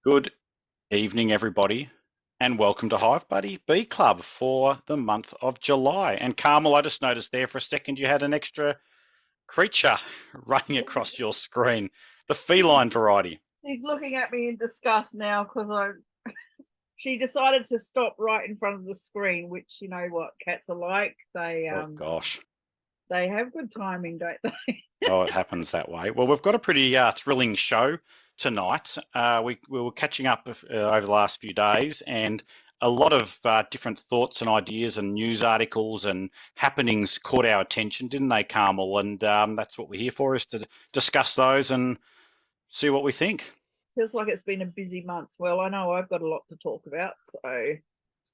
Good evening, everybody, and welcome to Hive Buddy Bee Club for the month of July. And Carmel, I just noticed there for a second you had an extra creature running across your screen, the feline variety. She's looking at me in disgust now because she decided to stop right in front of the screen, which you know what cats are like. Oh gosh. They have good timing, don't they? Oh, it happens that way. Well, we've got a pretty thrilling show tonight. We were catching up over the last few days, and a lot of different thoughts and ideas and news articles and happenings caught our attention, didn't they, Carmel? And that's what we're here for, is to discuss those and see what we think. Feels like it's been a busy month. Well, I know I've got a lot to talk about, so.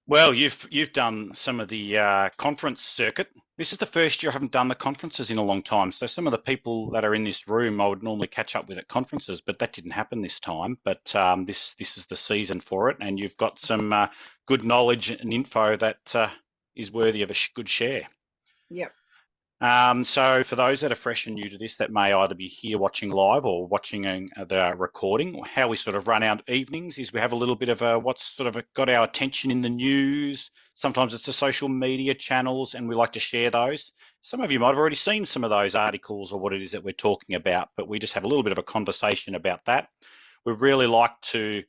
Well, you've done some of the conference circuit. This is the first year I haven't done the conferences in a long time. So some of the people that are in this room I would normally catch up with at conferences, but that didn't happen this time. But this is the season for it, and you've got some good knowledge and info that is worthy of a good share. Yep. So for those that are fresh and new to this, that may either be here watching live or watching the recording, how we sort of run our evenings is we have a little bit of what's sort of got our attention in the news. Sometimes it's the social media channels, and we like to share those. Some of you might have already seen some of those articles or what it is that we're talking about, but we just have a little bit of a conversation about that. We really like to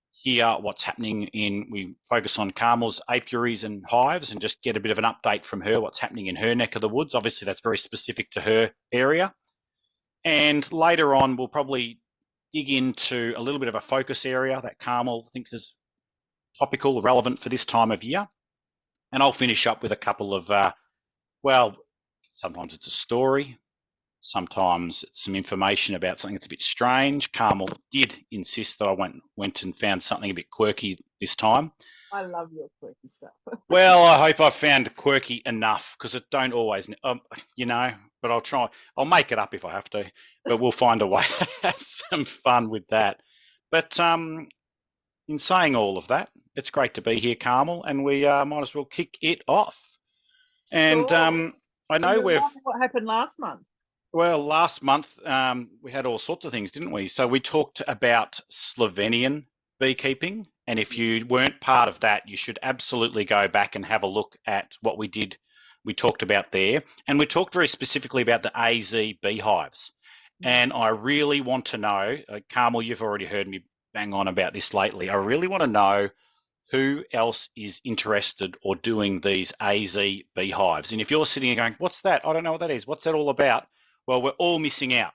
hear what's happening we focus on Carmel's apiaries and hives and just get a bit of an update from her, what's happening in her neck of the woods. Obviously, that's very specific to her area. And later on, we'll probably dig into a little bit of a focus area that Carmel thinks is topical, relevant for this time of year. And I'll finish up with a couple of, well, sometimes it's a story, sometimes it's some information about something that's a bit strange. Carmel did insist that I went and found something a bit quirky this time. I love your quirky stuff. Well, I hope I found quirky enough, because it don't always, but I'll try. I'll make it up if I have to, but we'll find a way to have some fun with that. But in saying all of that, it's great to be here, Carmel, and we might as well kick it off. And Sure. I know what happened last month. Well, last month we had all sorts of things, didn't we? So we talked about Slovenian beekeeping, and if you weren't part of that, you should absolutely go back and have a look at what we did. We talked about there, and we talked very specifically about the AZ beehives. And I really want to know, Carmel, you've already heard me bang on about this lately. I really want to know who else is interested or doing these AZ beehives. And if you're sitting here going, what's that? I don't know what that is. What's that all about? Well, we're all missing out.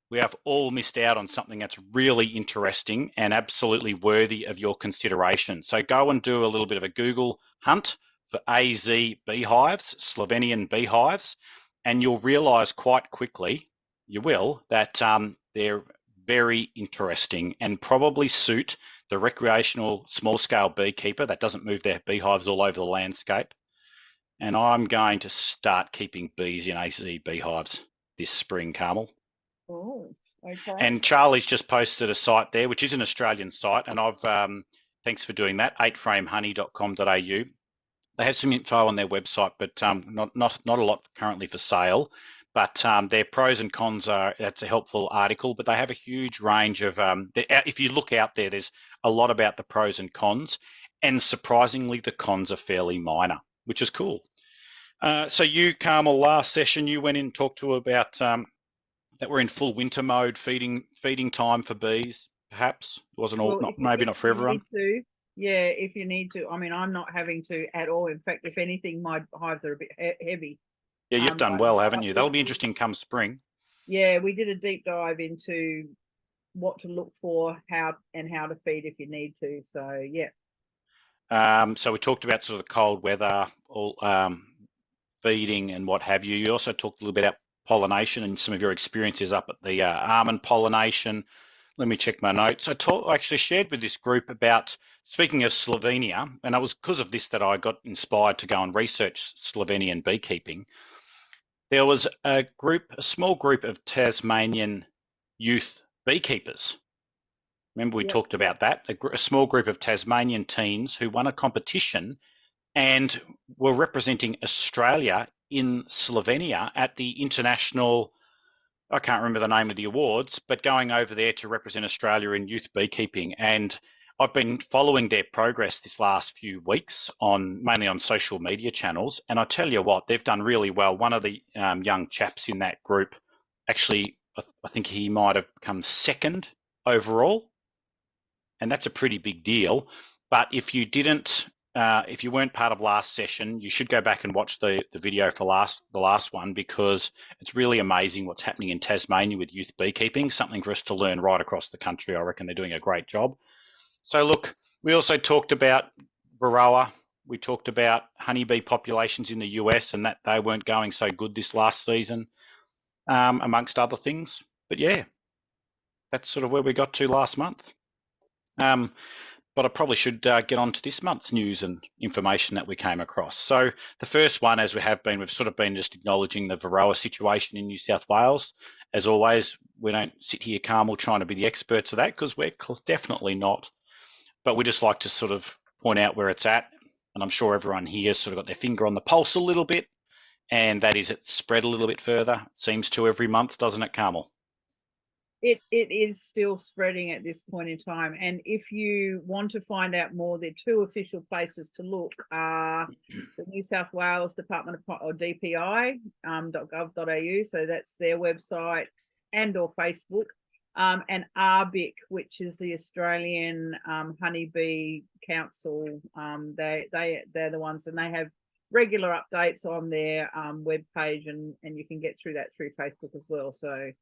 We have all missed out on something that's really interesting and absolutely worthy of your consideration. So go and do a little bit of a Google hunt for AZ beehives, Slovenian beehives, and you'll realise quite quickly, that they're very interesting and probably suit the recreational small-scale beekeeper that doesn't move their beehives all over the landscape. And I'm going to start keeping bees in AZ beehives this spring, Carmel. Oh, okay. And Charlie's just posted a site there, which is an Australian site, and I've thanks for doing that, 8framehoney.com.au. They have some info on their website, but not a lot currently for sale. But their pros and cons that's a helpful article, but they have a huge range of, if you look out there, there's a lot about the pros and cons, and surprisingly, the cons are fairly minor, which is cool. So you, Carmel, last session, you went in and talked to about that we're in full winter mode, feeding time for bees, perhaps. It wasn't all, maybe not for everyone. Yeah, if you need to. I mean, I'm not having to at all. In fact, if anything, my hives are a bit heavy. Yeah, you've done well, haven't you? That'll be interesting come spring. Yeah, we did a deep dive into what to look for, how to feed if you need to. So, yeah. So we talked about sort of the cold weather, feeding and what have you. You also talked a little bit about pollination and some of your experiences up at the almond pollination. Let me check my notes. I actually shared with this group about, speaking of Slovenia, and it was because of this that I got inspired to go and research Slovenian beekeeping. There was a small group of Tasmanian youth beekeepers. Remember we talked about that? A small group of Tasmanian teens who won a competition and were representing Australia in Slovenia at the international I can't remember the name of the awards, but going over there to represent Australia in youth beekeeping. And I've been following their progress this last few weeks mainly on social media channels. And I tell you what, they've done really well. One of the young chaps in that group, actually, I think he might have come second overall, and that's a pretty big deal. But if you weren't part of last session, you should go back and watch the video for the last one, because it's really amazing what's happening in Tasmania with youth beekeeping. Something for us to learn right across the country. I reckon they're doing a great job. So look, we also talked about Varroa. We talked about honeybee populations in the US and that they weren't going so good this last season, amongst other things. But yeah, that's sort of where we got to last month. But I probably should get on to this month's news and information that we came across. So the first one, as we've sort of been just acknowledging the Varroa situation in New South Wales. As always, we don't sit here, Carmel, trying to be the experts of that, because we're definitely not. But we just like to sort of point out where it's at. And I'm sure everyone here has sort of got their finger on the pulse a little bit. And that is, it's spread a little bit further. It seems to every month, doesn't it, Carmel? It is still spreading at this point in time. And if you want to find out more, the two official places to look are the New South Wales Department of or DPI .gov.au, so that's their website, and or Facebook, and RBIC, which is the Australian Honeybee Council. They're the ones, and they have regular updates on their web page, and you can get through that through Facebook as well. So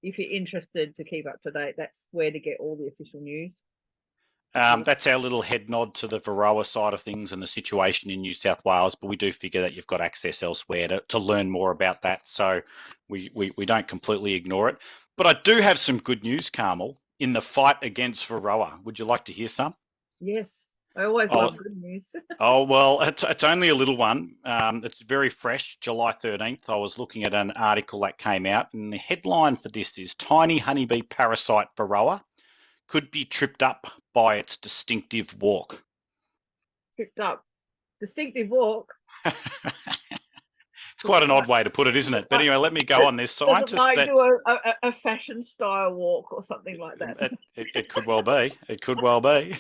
if you're interested to keep up to date, that's where to get all the official news. That's our little head nod to the Varroa side of things and the situation in New South Wales, but we do figure that you've got access elsewhere to learn more about that, so we don't completely ignore it. But I do have some good news, Carmel, in the fight against Varroa. Would you like to hear some? Yes, I always love good news. Oh, well, it's only a little one. It's very fresh, July 13th. I was looking at an article that came out, and the headline for this is "Tiny Honeybee Parasite Varroa Could Be Tripped Up by Its Distinctive Walk." Tripped up. Distinctive walk? It's quite an odd way to put it, isn't it? But anyway, let me go on. There's scientists that do a fashion style walk or something like that. It could well be. It could well be.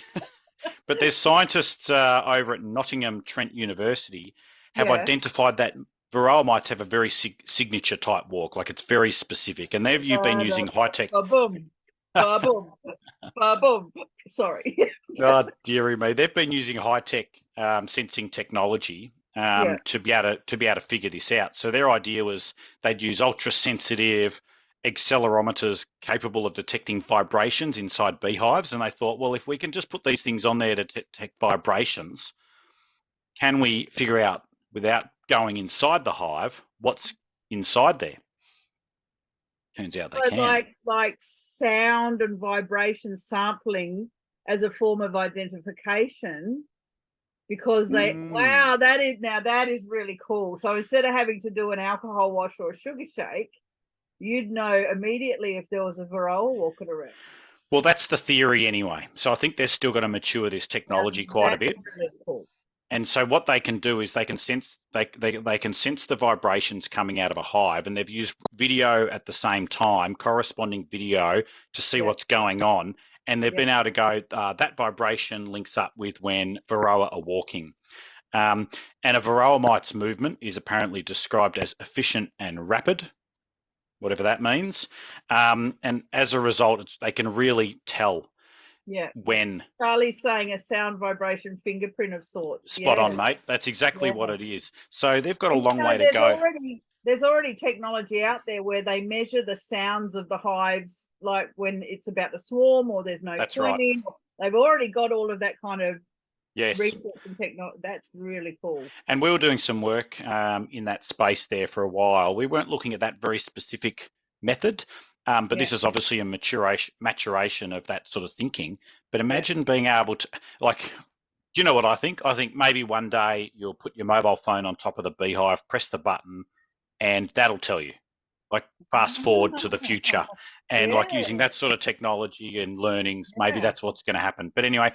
But there's scientists over at Nottingham Trent University have identified that Varroa mites have a very signature type walk, like it's very specific, and they've been using high tech. Ba-boom, ba-boom, ba-boom. Sorry. Oh, dearie me! They've been using high tech sensing technology to be able to figure this out. So their idea was they'd use ultra sensitive accelerometers capable of detecting vibrations inside beehives, and they thought, well, if we can just put these things on there to detect vibrations, can we figure out, without going inside the hive, what's inside there? Turns out they can. Like sound and vibration sampling as a form of identification, because that is really cool. So instead of having to do an alcohol wash or a sugar shake, you'd know immediately if there was a Varroa walking around. Well, that's the theory anyway. So I think they're still going to mature this technology quite a bit. Really cool. And so what they can do is they can sense the vibrations coming out of a hive, and they've used video at the same time, corresponding video, to see what's going on. And they've been able to go, that vibration links up with when Varroa are walking. And a Varroa mite's movement is apparently described as efficient and rapid, whatever that means. And as a result, they can really tell when. Charlie's saying a sound vibration fingerprint of sorts. Spot on, mate. That's exactly what it is. So they've got a long way to go. There's already technology out there where they measure the sounds of the hives, like when it's about the swarm or there's no queen. Right. They've already got all of that kind of research and technology. That's really cool. And we were doing some work in that space there for a while. We weren't looking at that very specific method, but this is obviously a maturation of that sort of thinking. But imagine being able to, like, do you know what I think? I think maybe one day you'll put your mobile phone on top of the beehive, press the button, and that'll tell you. Like, fast forward to the future, and like using that sort of technology and learnings, maybe that's what's going to happen. But anyway,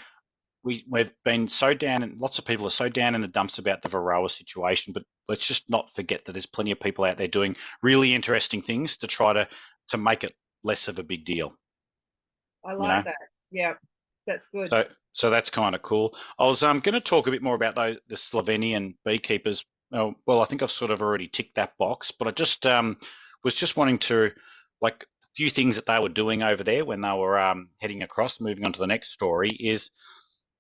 we've been so down, and lots of people are so down in the dumps about the Varroa situation, but let's just not forget that there's plenty of people out there doing really interesting things to try to to make it less of a big deal. I like that. Yeah, that's good. So that's kind of cool. I was going to talk a bit more about the Slovenian beekeepers. Well, I think I've sort of already ticked that box, but I just was just wanting to, like, a few things that they were doing over there when they were heading across, moving on to the next story, is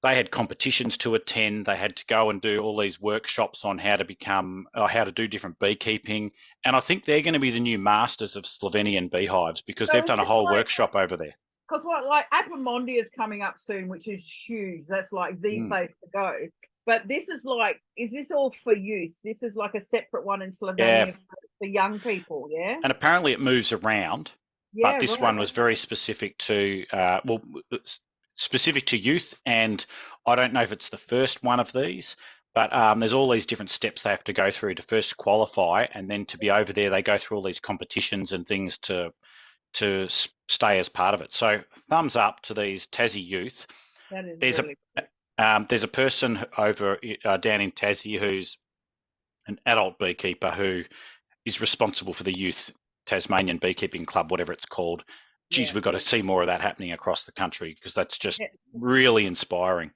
they had competitions to attend. They had to go and do all these workshops on how to do different beekeeping. And I think they're going to be the new masters of Slovenian beehives, because they've done a whole workshop over there. Because like Appomondia is coming up soon, which is huge. That's like the place to go. But this is like, is this all for youth? This is like a separate one in Slovenia for young people, yeah? And apparently it moves around. Yeah, but this one was very specific to, specific to youth. And I don't know if it's the first one of these, but there's all these different steps they have to go through to first qualify. And then to be over there, they go through all these competitions and things to stay as part of it. So thumbs up to these Tassie youth. That is there's a person over down in Tassie who's an adult beekeeper who is responsible for the youth Tasmanian Beekeeping Club, whatever it's called. Geez, we've got to see more of that happening across the country, because that's just really inspiring.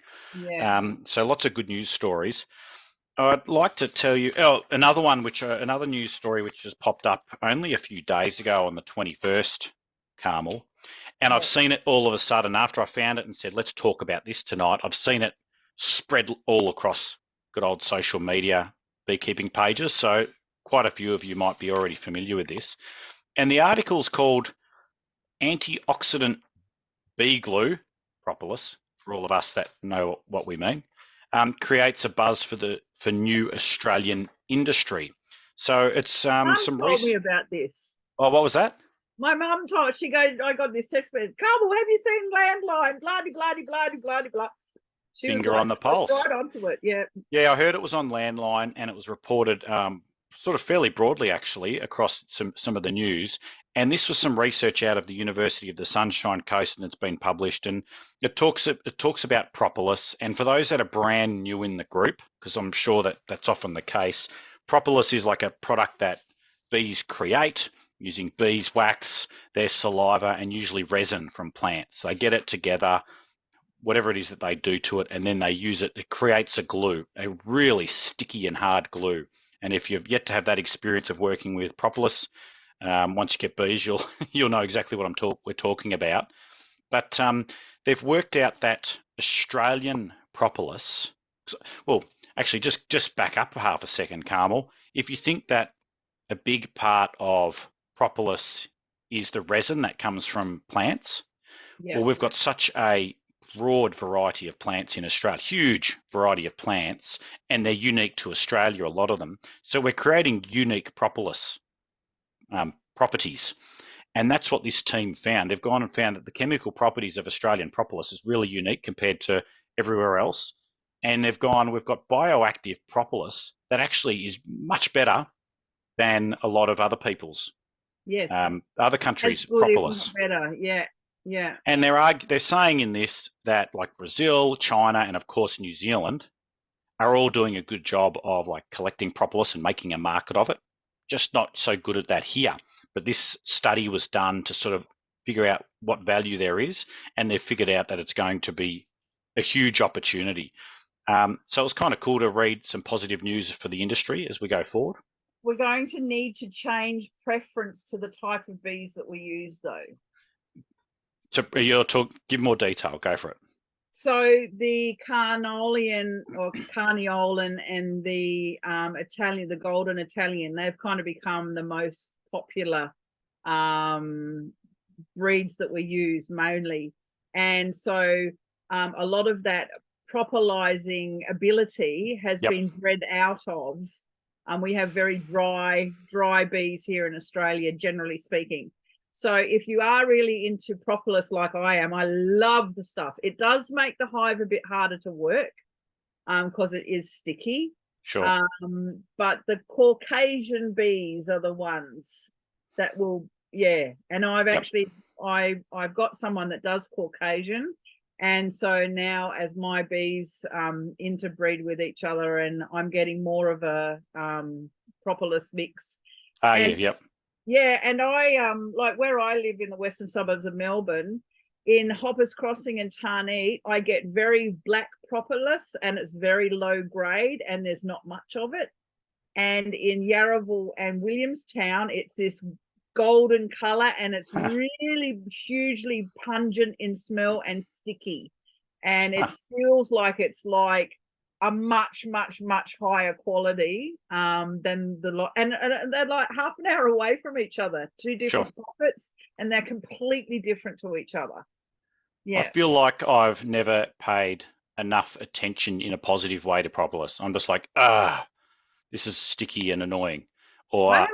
So lots of good news stories. I'd like to tell you another news story which has popped up only a few days ago on the 21st, Carmel. And I've seen it all of a sudden after I found it and said, let's talk about this tonight. I've seen it spread all across good old social media beekeeping pages. So quite a few of you might be already familiar with this. And the article's called Antioxidant Bee Glue, propolis, for all of us that know what we mean, creates a buzz for new Australian industry. So it's some told me about this. Oh, what was that? My mum told, she goes, I got this text message, Carmel, have you seen Landline? Blah, blah, blah, blah, blah, blah. Finger on the pulse. Right onto it, yeah. Yeah, I heard it was on Landline, and it was reported sort of fairly broadly, actually, across some of the news. And this was some research out of the University of the Sunshine Coast, and it's been published. And it talks about propolis. And for those that are brand new in the group, because I'm sure that's often the case, propolis is like a product that bees create using beeswax, their saliva, and usually resin from plants. They get it together, whatever it is that they do to it, and then they use it. It creates a glue, a really sticky and hard glue. And if you've yet to have that experience of working with propolis, once you get bees, you'll know exactly what we're talking about. But they've worked out that Australian propolis. Well, actually, just back up for half a second, Carmel. If you think that a big part of propolis is the resin that comes from plants, well, we've got such a broad variety of plants in Australia, huge variety of plants, and they're unique to Australia, a lot of them. So we're creating unique propolis properties. And that's what this team found. They've gone and found that the chemical properties of Australian propolis is really unique compared to everywhere else. And we've got bioactive propolis that actually is much better than a lot of other people's. Yes. Other countries' propolis. Better, yeah. Yeah. And they're saying in this that, like, Brazil, China, and of course New Zealand are all doing a good job of, like, collecting propolis and making a market of it. Just not so good at that here. But this study was done to sort of figure out what value there is, and they've figured out that it's going to be a huge opportunity. So it was kind of cool to read some positive news for the industry as we go forward. We're going to need to change preference to the type of bees that we use, though. So give more detail. Go for it. So the Carniolan and the Italian, the golden Italian, they've kind of become the most popular breeds that we use mainly. And so a lot of that propolizing ability has been bred out of. We have very dry bees here in Australia, generally speaking. So if you are really into propolis like I am, I love the stuff. It does make the hive a bit harder to work because it is sticky. Sure. But the Caucasian bees are the ones that will, And I've actually, I've got someone that does Caucasian. And so now as my bees interbreed with each other, and I'm getting more of a propolis mix. Yeah, and I like where I live in the western suburbs of Melbourne, in Hoppers Crossing and Tarnee, I get very black propolis and it's very low grade and there's not much of it. And in Yarraville and Williamstown, it's this golden color and it's really hugely pungent in smell and sticky. And it feels like it's like a much higher quality than the lot, and they're like half an hour away from each other, two different pockets, and they're completely different to each other. Yeah, I feel like I've never paid enough attention in a positive way to propolis. I'm just like, this is sticky and annoying, or I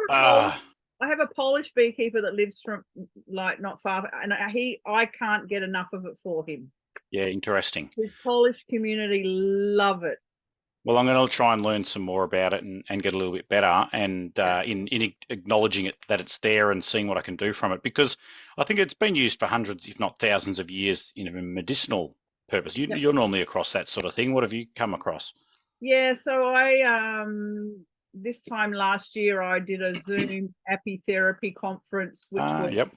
have a Polish beekeeper that lives from like not far, and I can't get enough of it for him. Yeah, interesting. His Polish community love it. Well, I'm going to try and learn some more about it and get a little bit better, and in acknowledging it that it's there and seeing what I can do from it, because I think it's been used for hundreds, if not thousands, of years in a medicinal purpose. You're normally across that sort of thing. What have you come across? Yeah, so I this time last year I did a Zoom apitherapy conference, which was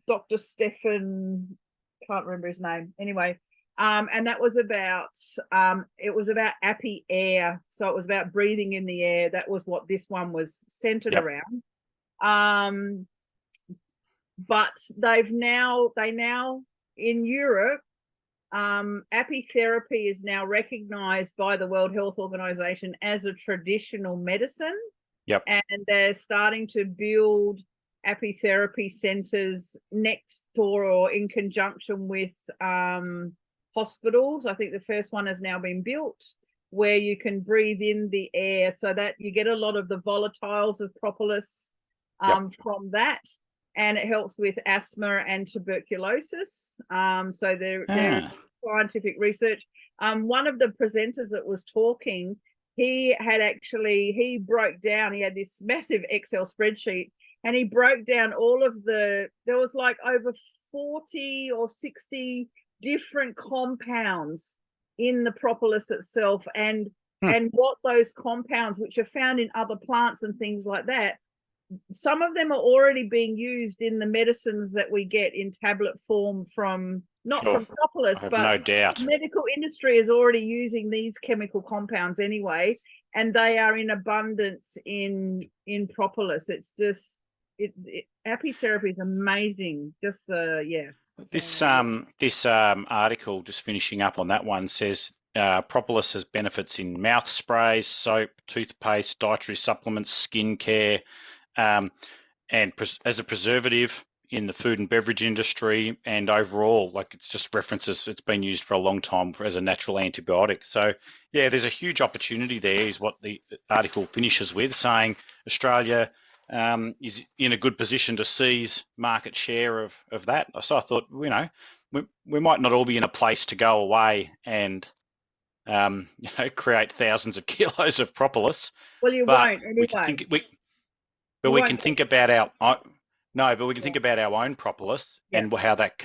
Dr. Stefan, can't remember his name. Anyway, and that was about it was about api air, so it was about breathing in the air. That was what this one was centered around. But they now in Europe, apitherapy is now recognized by the World Health Organization as a traditional medicine. And they're starting to build apitherapy centers next door or in conjunction with hospitals. I think the first one has now been built, where you can breathe in the air so that you get a lot of the volatiles of propolis from that. And it helps with asthma and tuberculosis. So there's scientific research. One of the presenters that was talking, he broke down, he had this massive Excel spreadsheet, and he broke down all of there was like over 40 or 60 different compounds in the propolis itself, and what those compounds, which are found in other plants and things like that, some of them are already being used in the medicines that we get in tablet form from from propolis, but no doubt the medical industry is already using these chemical compounds anyway, and they are in abundance in propolis. It's just apitherapy is amazing. Just This article, just finishing up on that one, says propolis has benefits in mouth sprays, soap, toothpaste, dietary supplements, skin care, and as a preservative in the food and beverage industry, and overall, like it's just references, it's been used for a long time as a natural antibiotic. So yeah, there's a huge opportunity there, is what the article finishes with, saying Australia is in a good position to seize market share of that. So I thought, we might not all be in a place to go away and create thousands of kilos of propolis. Well, you won't anyway. We can think about our own propolis and what that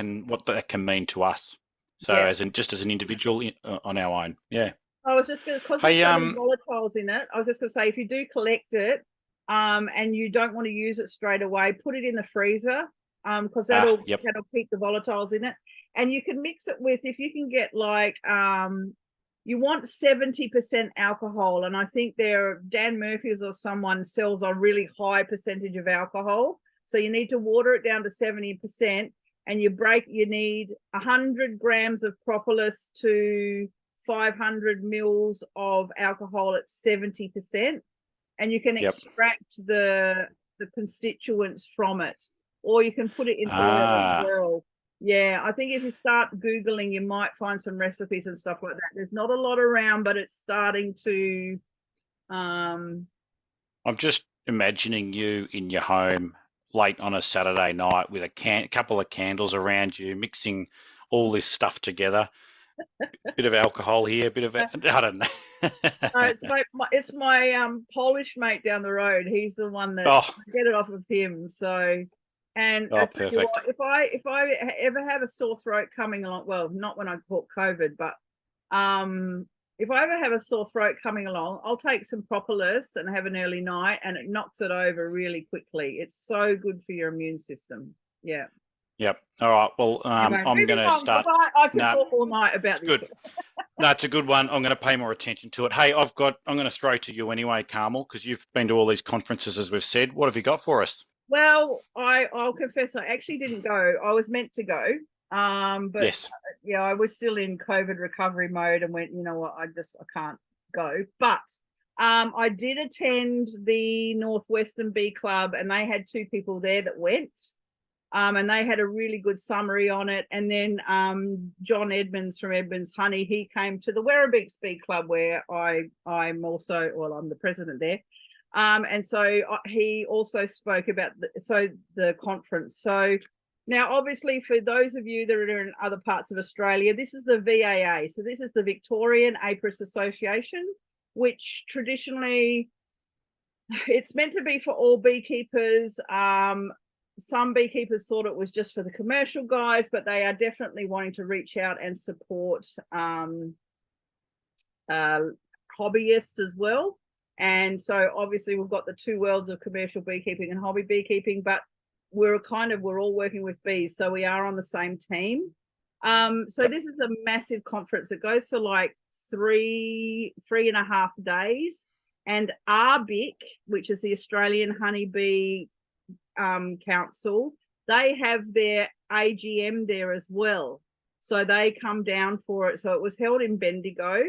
can mean to us. So as an individual on our own. Yeah. I was just going to, because there's so many volatiles in it, I was just going to say, if you do collect it and you don't want to use it straight away, put it in the freezer because that'll keep the volatiles in it. And you can mix it with, if you can get like, you want 70% alcohol, and I think Dan Murphy's or someone sells a really high percentage of alcohol. So you need to water it down to 70%, and you need 100 grams of propolis to 500 mils of alcohol at 70%, and you can extract the constituents from it, or you can put it in oil as well. Yeah, I think if you start Googling, you might find some recipes and stuff like that. There's not a lot around, but it's starting to. I'm just imagining you in your home late on a Saturday night with a couple of candles around you, mixing all this stuff together. Bit of alcohol here, bit of I don't know. It's my Polish mate down the road. He's the one that I get it off of him. So. And I tell you what, if I ever have a sore throat coming along, well, not when I caught COVID, but if I ever have a sore throat coming along, I'll take some propolis and have an early night, and it knocks it over really quickly. It's so good for your immune system. Yeah. Yep. All right. Well, Anyway, I'm moving going to on. start. I could No, talk all night about it's this. good. No, it's a good one. I'm going to pay more attention to it. Hey, I'm going to throw to you anyway, Carmel, because you've been to all these conferences, as we've said. What have you got for us? Well, I'll confess I actually didn't go. I was meant to go. But Yes. yeah, I was still in COVID recovery mode and went, you know what, I can't go. But I did attend the Northwestern Bee Club, and they had 2 people there that went. And they had a really good summary on it. And then John Edmonds from Edmonds Honey, he came to the Werribee Bee Club, where I'm also, well, I'm the president there. And so he also spoke about the conference. So now, obviously, for those of you that are in other parts of Australia, this is the VAA. So this is the Victorian Apiarist Association, which traditionally it's meant to be for all beekeepers. Some beekeepers thought it was just for the commercial guys, but they are definitely wanting to reach out and support hobbyists as well. And so obviously we've got the 2 worlds of commercial beekeeping and hobby beekeeping, but we're all working with bees, so we are on the same team. So this is a massive conference. It goes for like 3.5 days, and ARBIC, which is the Australian Honeybee Council, they have their AGM there as well, so they come down for it. So it was held in Bendigo.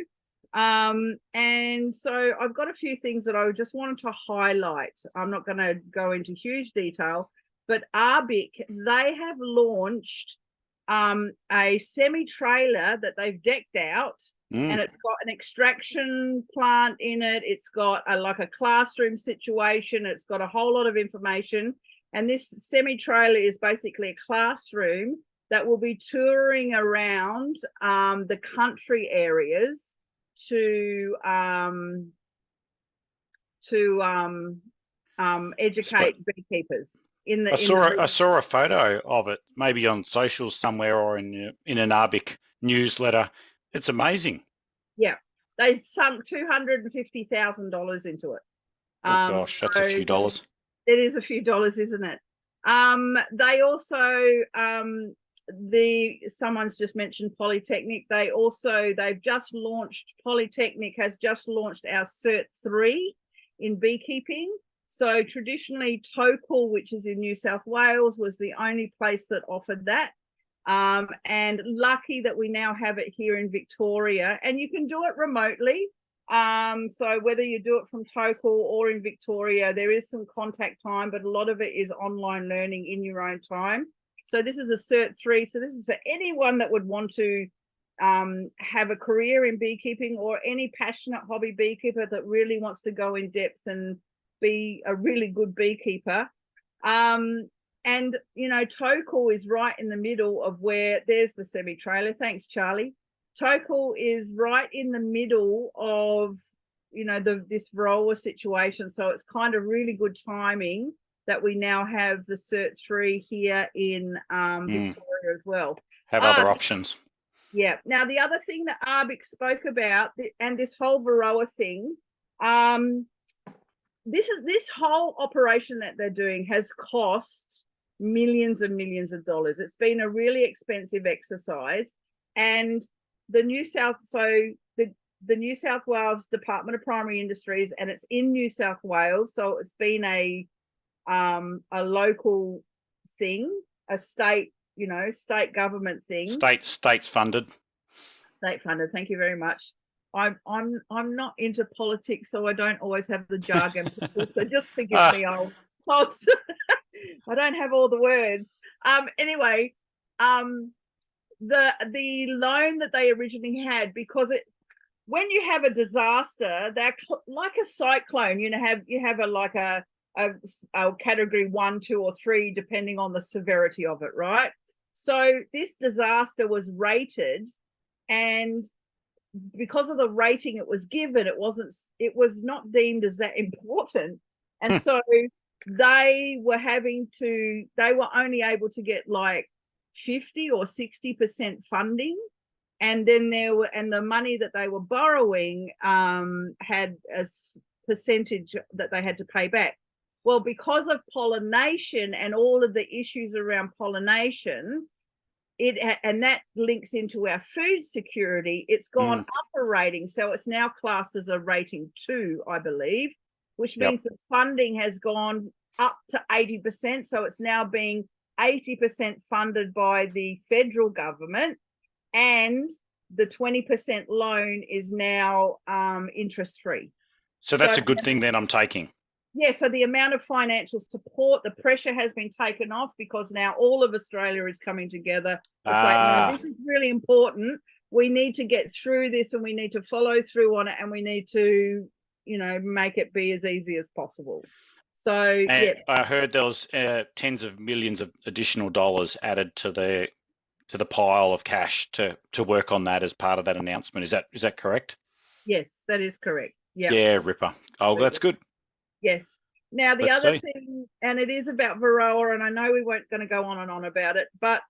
And so I've got a few things that I just wanted to highlight. I'm not going to go into huge detail, but ARBIC, they have launched a semi-trailer that they've decked out, and it's got an extraction plant in it. It's got like a classroom situation. It's got a whole lot of information. And this semi-trailer is basically a classroom that will be touring around the country areas to educate beekeepers. I saw a photo of it, maybe on socials somewhere or in an ARBIC newsletter. It's amazing. Yeah, they sunk $250,000 into it. Oh gosh, that's a few dollars. It is a few dollars, isn't it? They also someone's just mentioned Polytechnic. Polytechnic has just launched our Cert III in beekeeping. So traditionally Tokul, which is in New South Wales, was the only place that offered that. And lucky that we now have it here in Victoria, and you can do it remotely. So whether you do it from Tokul or in Victoria, there is some contact time, but a lot of it is online learning in your own time. So this is a Cert III. So this is for anyone that would want to have a career in beekeeping, or any passionate hobby beekeeper that really wants to go in depth and be a really good beekeeper. And, you know, Tokul is right in the middle of where there's the semi-trailer. Thanks, Charlie. Tokul is right in the middle of, you know, this Varroa situation. So it's kind of really good timing that we now have the Cert III here in Victoria as well. Have other options. Yeah. Now, the other thing that ARBIC spoke about, and this whole Varroa thing, this whole operation that they're doing has cost millions and millions of dollars. It's been a really expensive exercise, and the New South Wales Department of Primary Industries, and it's in New South Wales, so it's been a local thing, a state government thing. States funded. State funded. Thank you very much. I'm not into politics, so I don't always have the jargon. So just forgive me, old folks. I don't have all the words. Anyway, the loan that they originally had, because when you have a disaster, they're like a cyclone. You have a category 1, 2, or 3, depending on the severity of it, right? So this disaster was rated, and because of the rating it was given, it was not deemed as that important, and so they were only able to get like 50 or 60% funding, and then the money that they were borrowing had a percentage that they had to pay back. Well, because of pollination and all of the issues around pollination, and that links into our food security, it's gone up a rating. So it's now classed as a rating 2, I believe, which means the funding has gone up to 80%. So it's now being 80% funded by the federal government, and the 20% loan is now interest free. So that's a good thing then, I'm taking. Yeah, so the amount of financial support, the pressure has been taken off, because now all of Australia is coming together to say, no, this is really important. We need to get through this, and we need to follow through on it, and we need to, make it be as easy as possible. So, yeah. I heard there was tens of millions of additional dollars added to the pile of cash to work on that as part of that announcement. Is that correct? Yes, that is correct. Yeah. Yeah, Ripper. Oh, that's good. Yes. Now, the other thing, and it is about Varroa, and I know we weren't going to go on and on about it, but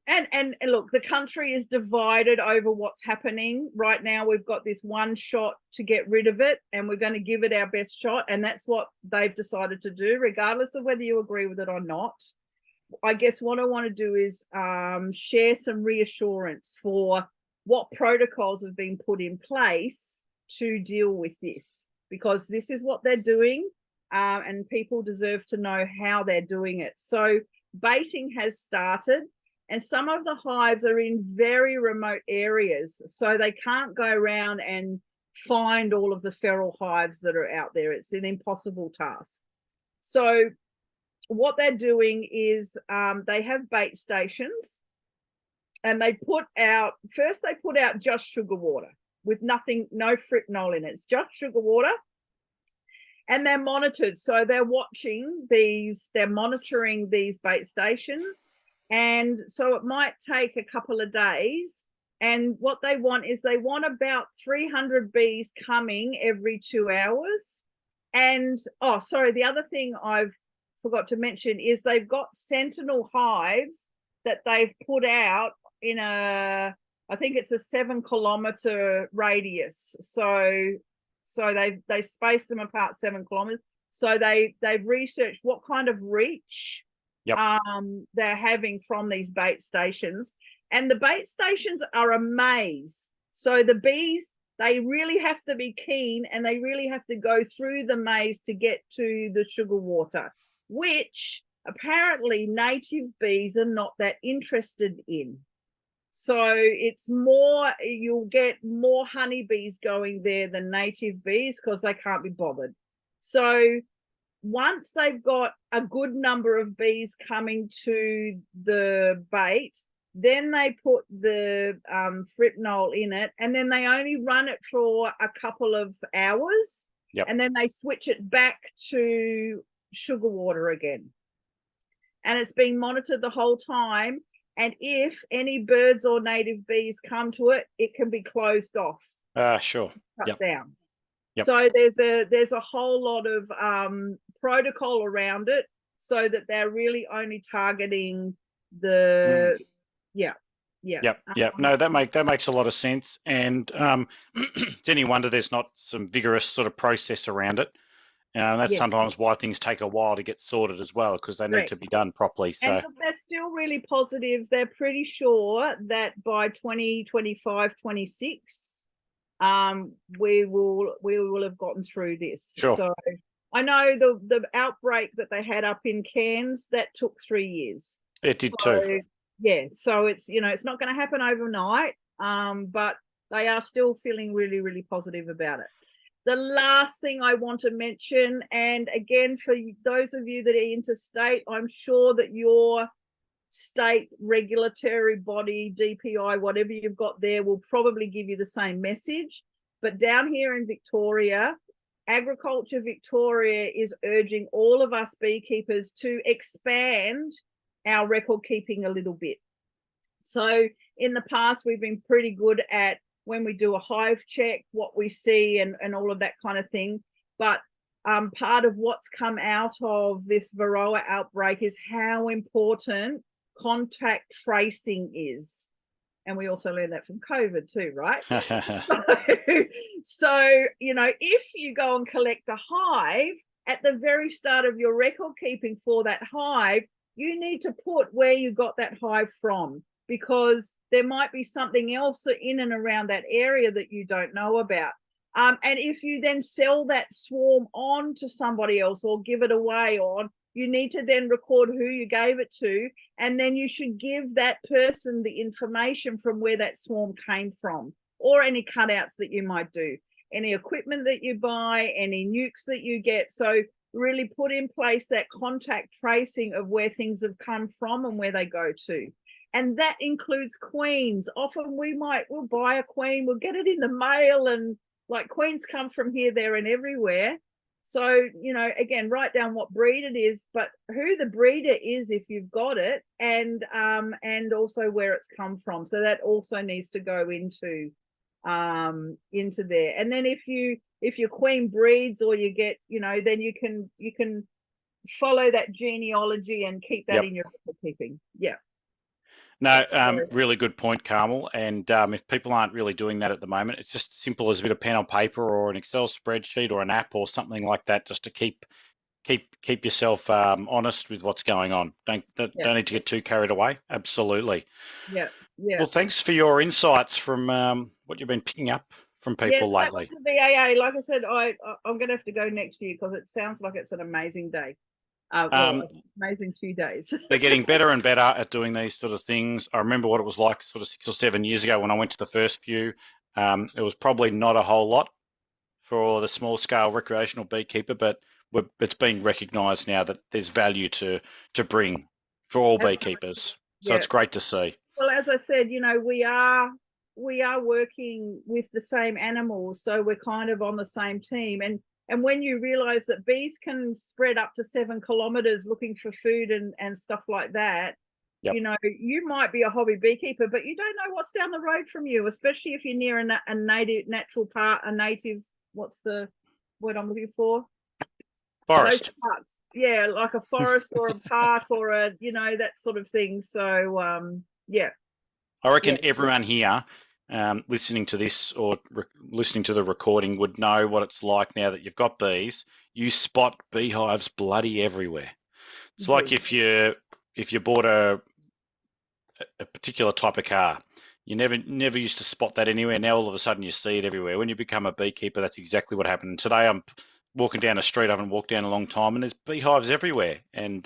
and look, the country is divided over what's happening right now. We've got this one shot to get rid of it, and we're going to give it our best shot, and that's what they've decided to do, regardless of whether you agree with it or not. I guess what I want to do is share some reassurance for what protocols have been put in place to deal with this, because this is what they're doing, and people deserve to know how they're doing it. So baiting has started, and some of the hives are in very remote areas, so they can't go around and find all of the feral hives that are out there. It's an impossible task. So what they're doing is they have bait stations, and they put out just sugar water with nothing, no fipronil in it. It's just sugar water, and they're monitored. So they're watching these, they're monitoring these bait stations, and so it might take a couple of days. And what they want is they want about 300 bees coming every 2 hours. And the other thing I've forgot to mention is they've got sentinel hives that they've put out in I think it's a 7-kilometer radius. So they space them apart 7 kilometers. So they've researched what kind of reach they're having from these bait stations. And the bait stations are a maze. So the bees, they really have to be keen, and they really have to go through the maze to get to the sugar water, which apparently native bees are not that interested in. So it's more, you'll get more honeybees going there than native bees, because they can't be bothered. So once they've got a good number of bees coming to the bait, then they put the fipronil in it, and then they only run it for a couple of hours, and then they switch it back to sugar water again. And it's been monitored the whole time, and if any birds or native bees come to it, it can be closed off. Sure. Cut down. So there's a whole lot of protocol around it, so that they're really only targeting the No, that makes a lot of sense. And it's any wonder there's not some vigorous sort of process around it. And that's sometimes why things take a while to get sorted as well, because they need to be done properly. So, and they're still really positive. They're pretty sure that by 2025, 26, we will have gotten through this. Sure. So I know the outbreak that they had up in Cairns, that took 3 years. It did too. Yeah, so it's it's not going to happen overnight, but they are still feeling really, really positive about it. The last thing I want to mention, and again, for those of you that are interstate, I'm sure that your state regulatory body, DPI, whatever you've got there, will probably give you the same message. But down here in Victoria, Agriculture Victoria is urging all of us beekeepers to expand our record keeping a little bit. So in the past, we've been pretty good at, when we do a hive check, what we see and all of that kind of thing. But part of what's come out of this Varroa outbreak is how important contact tracing is. And we also learned that from COVID too, right? So, you know, if you go and collect a hive at the very start of your record keeping for that hive, you need to put where you got that hive from, because there might be something else in and around that area that you don't know about. And if you then sell that swarm on to somebody else or give it away on, you need to then record who you gave it to, and then you should give that person the information from where that swarm came from, or any cutouts that you might do, any equipment that you buy, any nukes that you get. So really put in place that contact tracing of where things have come from and where they go to. And that includes queens. Often we'll buy a queen, we'll get it in the mail, and like queens come from here, there, and everywhere. So, you know, again, write down what breed it is, but who the breeder is if you've got it, and also where it's come from. So that also needs to go into there. And then if your queen breeds, or you get, you know, then you can follow that genealogy and keep that in your record keeping. Yeah. No, really good point, Carmel. And if people aren't really doing that at the moment, it's just simple as a bit of pen on paper or an Excel spreadsheet or an app or something like that, just to keep yourself honest with what's going on. Don't need to get too carried away. Absolutely. Yeah. Yeah. Well, thanks for your insights from what you've been picking up from people lately. That was the BAA. Like I said, I'm going to have to go next year because it sounds like it's an amazing day. Amazing 2 days. They're getting better and better at doing these sort of things. I remember what it was like sort of 6 or 7 years ago when I went to the first few. It was probably not a whole lot for the small scale recreational beekeeper, but it's being recognised now that there's value to bring for all beekeepers. So it's great to see. Well, as I said, you know, we are working with the same animals, so we're kind of on the same team. And when you realize that bees can spread up to 7 kilometers looking for food and stuff like that, you know, you might be a hobby beekeeper, but you don't know what's down the road from you, especially if you're near a native, what's the word I'm looking for? Forest. Yeah, like a forest or a park or a, you know, that sort of thing. So, yeah. I reckon everyone here listening to this or listening to the recording would know what it's like now that you've got bees. You spot beehives bloody everywhere. It's like if you bought a particular type of car, you never used to spot that anywhere. Now all of a sudden you see it everywhere. When you become a beekeeper, that's exactly what happened. Today I'm walking down a street I haven't walked down a long time, and there's beehives everywhere. And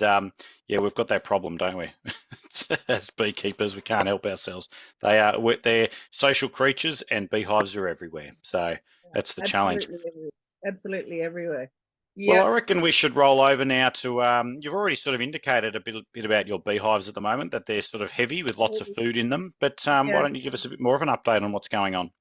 we've got that problem, don't we? As beekeepers, we can't help ourselves. They're social creatures, and beehives are everywhere. So that's the challenge. Absolutely everywhere. Yep. Well, I reckon we should roll over now to, you've already sort of indicated a bit about your beehives at the moment, that they're sort of heavy with lots of food in them. But why don't you give us a bit more of an update on what's going on?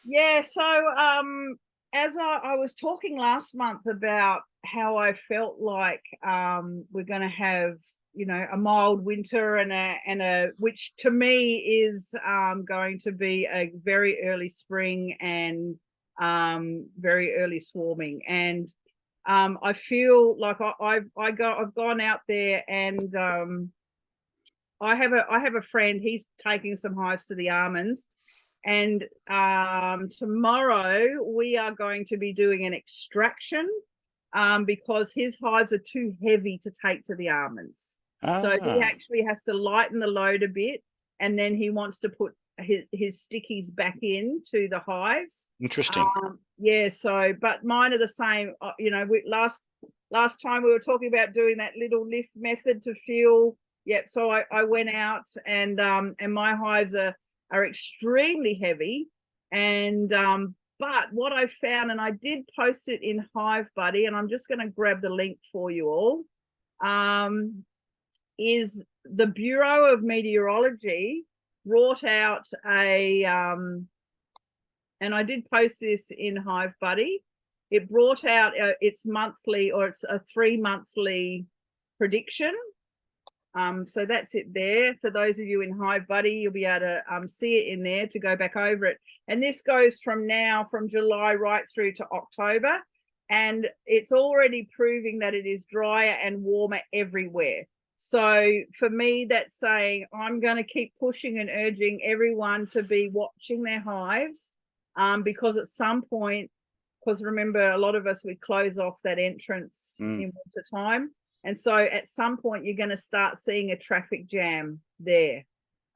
Yeah, so as I was talking last month about how I felt like we're going to have, you know, a mild winter and a which to me is going to be a very early spring and very early swarming. And I feel like I've gone out there, and I have a friend. He's taking some hives to the almonds. And tomorrow we are going to be doing an extraction because his hives are too heavy to take to the almonds. So he actually has to lighten the load a bit, and then he wants to put his stickies back into the hives. Interesting. So but mine are the same. You know, last time we were talking about doing that little lift method to feel. So I went out, and my hives are extremely heavy, and but what I found, and I did post it in Hive Buddy, and I'm just going to grab the link for you all, is the Bureau of Meteorology brought out and I did post this in Hive Buddy. It brought out its monthly, or it's a 3 monthly prediction. So that's it there. For those of you in Hive Buddy, you'll be able to see it in there to go back over it. And this goes from July right through to October. And it's already proving that it is drier and warmer everywhere. So for me, that's saying I'm going to keep pushing and urging everyone to be watching their hives, because at some point, because remember, a lot of us, we close off that entrance in winter time. And so at some point, you're going to start seeing a traffic jam there.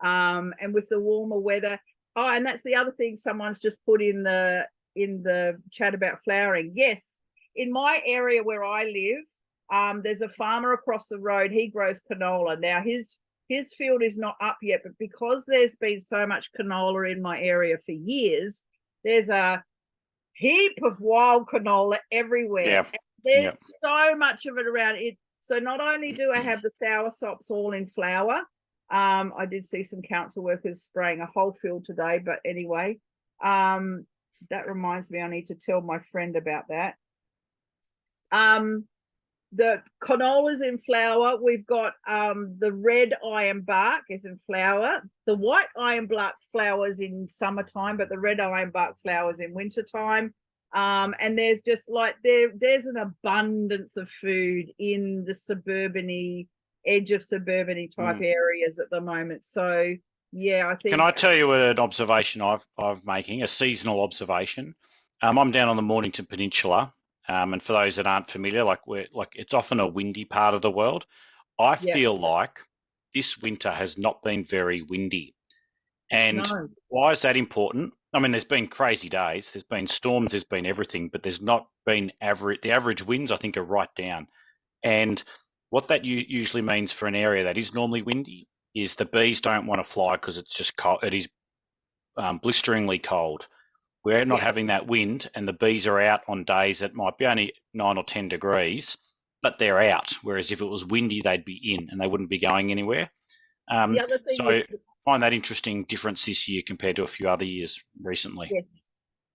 And with the warmer weather, oh, and that's the other thing someone's just put in the chat about flowering. Yes, in my area where I live, there's a farmer across the road. He grows canola. Now his field is not up yet, but because there's been so much canola in my area for years, there's a heap of wild canola everywhere. Yeah. There's so much of it around it. So not only do I have the soursops all in flower, I did see some council workers spraying a whole field today, but anyway, that reminds me, I need to tell my friend about that. The canola's in flower. We've got the red ironbark is in flower. The white ironbark flowers in summertime, but the red ironbark flowers in wintertime. And there's just like there's an abundance of food in the suburban-y, edge of suburban-y type areas at the moment. So yeah, I think. Can I tell you an observation I've making, a seasonal observation? I'm down on the Mornington Peninsula. And for those that aren't familiar, it's often a windy part of the world. I feel like this winter has not been very windy. And why is that important? I mean, there's been crazy days, there's been storms, there's been everything, but there's not been average. The average winds, I think, are right down. And what that usually means for an area that is normally windy is the bees don't want to fly because it's just cold. It is blisteringly cold. We're not having that wind, and the bees are out on days that might be only 9 or 10 degrees, but they're out. Whereas if it was windy, they'd be in and they wouldn't be going anywhere. The other thing so I find that interesting difference this year compared to a few other years recently. Yes.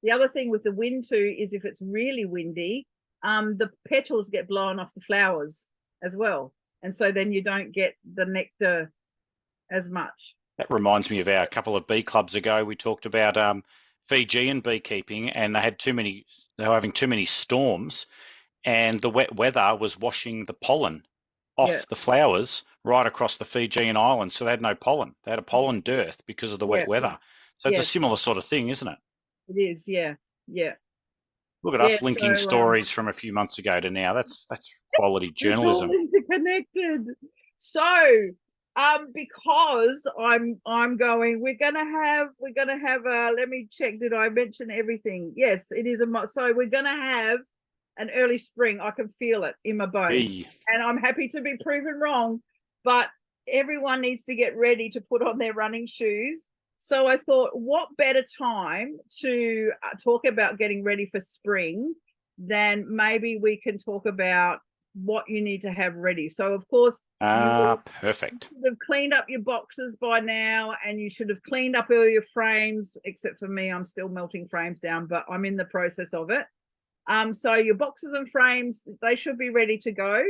The other thing with the wind too is if it's really windy, the petals get blown off the flowers as well. And so then you don't get the nectar as much. That reminds me of a couple of bee clubs ago. We talked about Fijian beekeeping, and they were having too many storms, and the wet weather was washing the pollen off the flowers right across the Fijian islands. So they had no pollen. They had a pollen dearth because of the wet weather. So it's a similar sort of thing, isn't it? It is, yeah. Look at us linking stories from a few months ago to now. That's quality journalism. It's all interconnected. So because I'm going, we're gonna have let me check, did I mention everything? Yes, it is so we're gonna have an early spring. I can feel it in my bones. And I'm happy to be proven wrong, but everyone needs to get ready to put on their running shoes. So I thought, what better time to talk about getting ready for spring than maybe we can talk about what you need to have ready. So of course, perfect. You should have cleaned up your boxes by now, and you should have cleaned up all your frames, except for me, I'm still melting frames down, but I'm in the process of it. So your boxes and frames, they should be ready to go.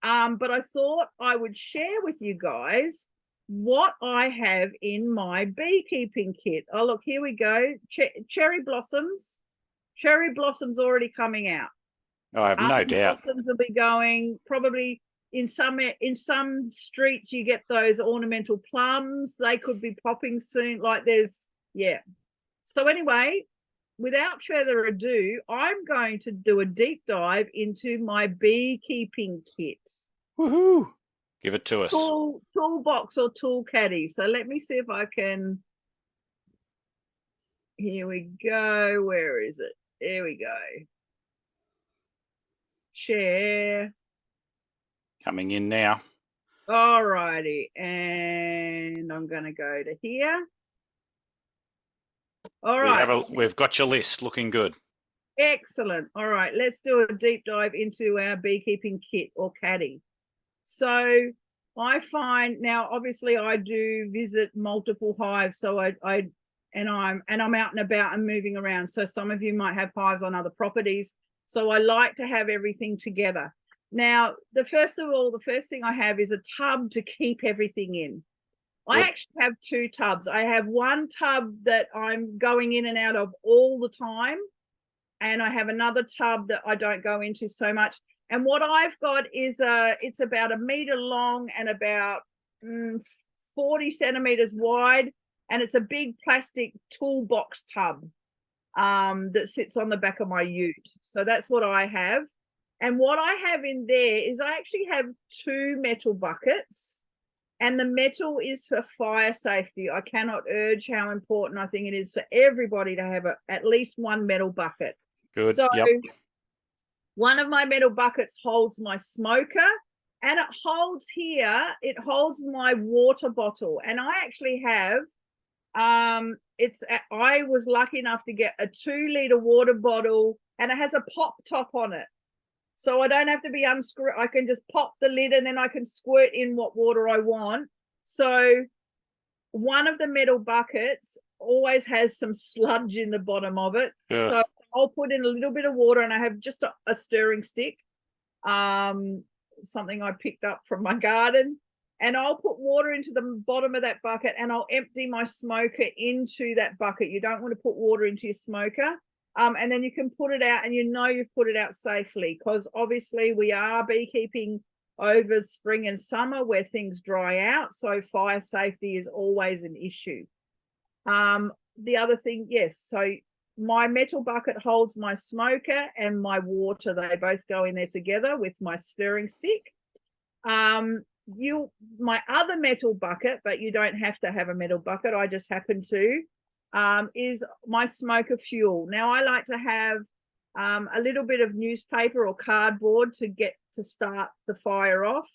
But I thought I would share with you guys what I have in my beekeeping kit. Oh, look, here we go. Cherry blossoms. Cherry blossoms already coming out. Oh, I have no doubt. Blossoms will be going probably in some streets. You get those ornamental plums. They could be popping soon. Like So anyway, without further ado, I'm going to do a deep dive into my beekeeping kit. Woohoo! Give it to us. Toolbox or tool caddy. So let me see if I can. Here we go. Where is it? Here we go. Share. Coming in now. All righty. And I'm going to go to here. All right. We've got your list looking good. Excellent. All right. Let's do a deep dive into our beekeeping kit or caddy. So I find now, obviously, I do visit multiple hives. So I'm out and about and moving around. So some of you might have hives on other properties. So I like to have everything together. Now, the first thing I have is a tub to keep everything in. I actually have 2 tubs. I have one tub that I'm going in and out of all the time, and I have another tub that I don't go into so much. And what I've got is it's about 1 meter long and about 40 centimeters wide, and it's a big plastic toolbox tub that sits on the back of my ute. So that's what I have. And what I have in there is I actually have 2 metal buckets, and the metal is for fire safety. I cannot urge how important I think it is for everybody to have at least 1 metal bucket. Good. So yep. one of my metal buckets holds my smoker, and it holds my water bottle. And I actually have, I was lucky enough to get a 2-liter water bottle, and it has a pop top on it. So I don't have to be unscrewed. I can just pop the lid and then I can squirt in what water I want. So one of the metal buckets always has some sludge in the bottom of it. Ugh. So I'll put in a little bit of water, and I have just a stirring stick, something I picked up from my garden. And I'll put water into the bottom of that bucket, and I'll empty my smoker into that bucket. You don't want to put water into your smoker. And then you can put it out, and you've put it out safely, because obviously we are beekeeping over spring and summer where things dry out. So fire safety is always an issue. The other thing, yes, so my metal bucket holds my smoker and my water. They both go in there together with my stirring stick. My other metal bucket, but you don't have to have a metal bucket, I just happen to, is my smoker fuel. Now I like to have a little bit of newspaper or cardboard to start the fire off.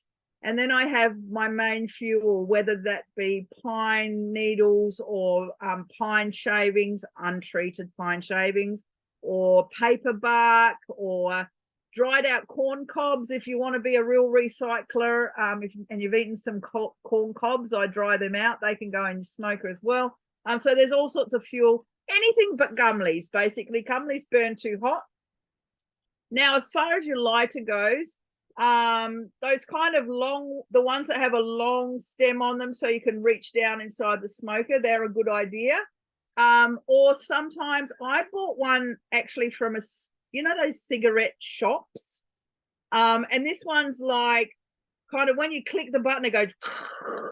And then I have my main fuel, whether that be pine needles or pine shavings, untreated pine shavings, or paper bark, or dried out corn cobs. If you want to be a real recycler, and you've eaten some corn cobs, I dry them out. They can go in your smoker as well. So there's all sorts of fuel, anything but gum leaves, basically. Gum leaves burn too hot. Now, as far as your lighter goes, those kind of long, the ones that have a long stem on them so you can reach down inside the smoker, they're a good idea. Or sometimes I bought one actually from those cigarette shops. And this one's like, kind of when you click the button, it goes,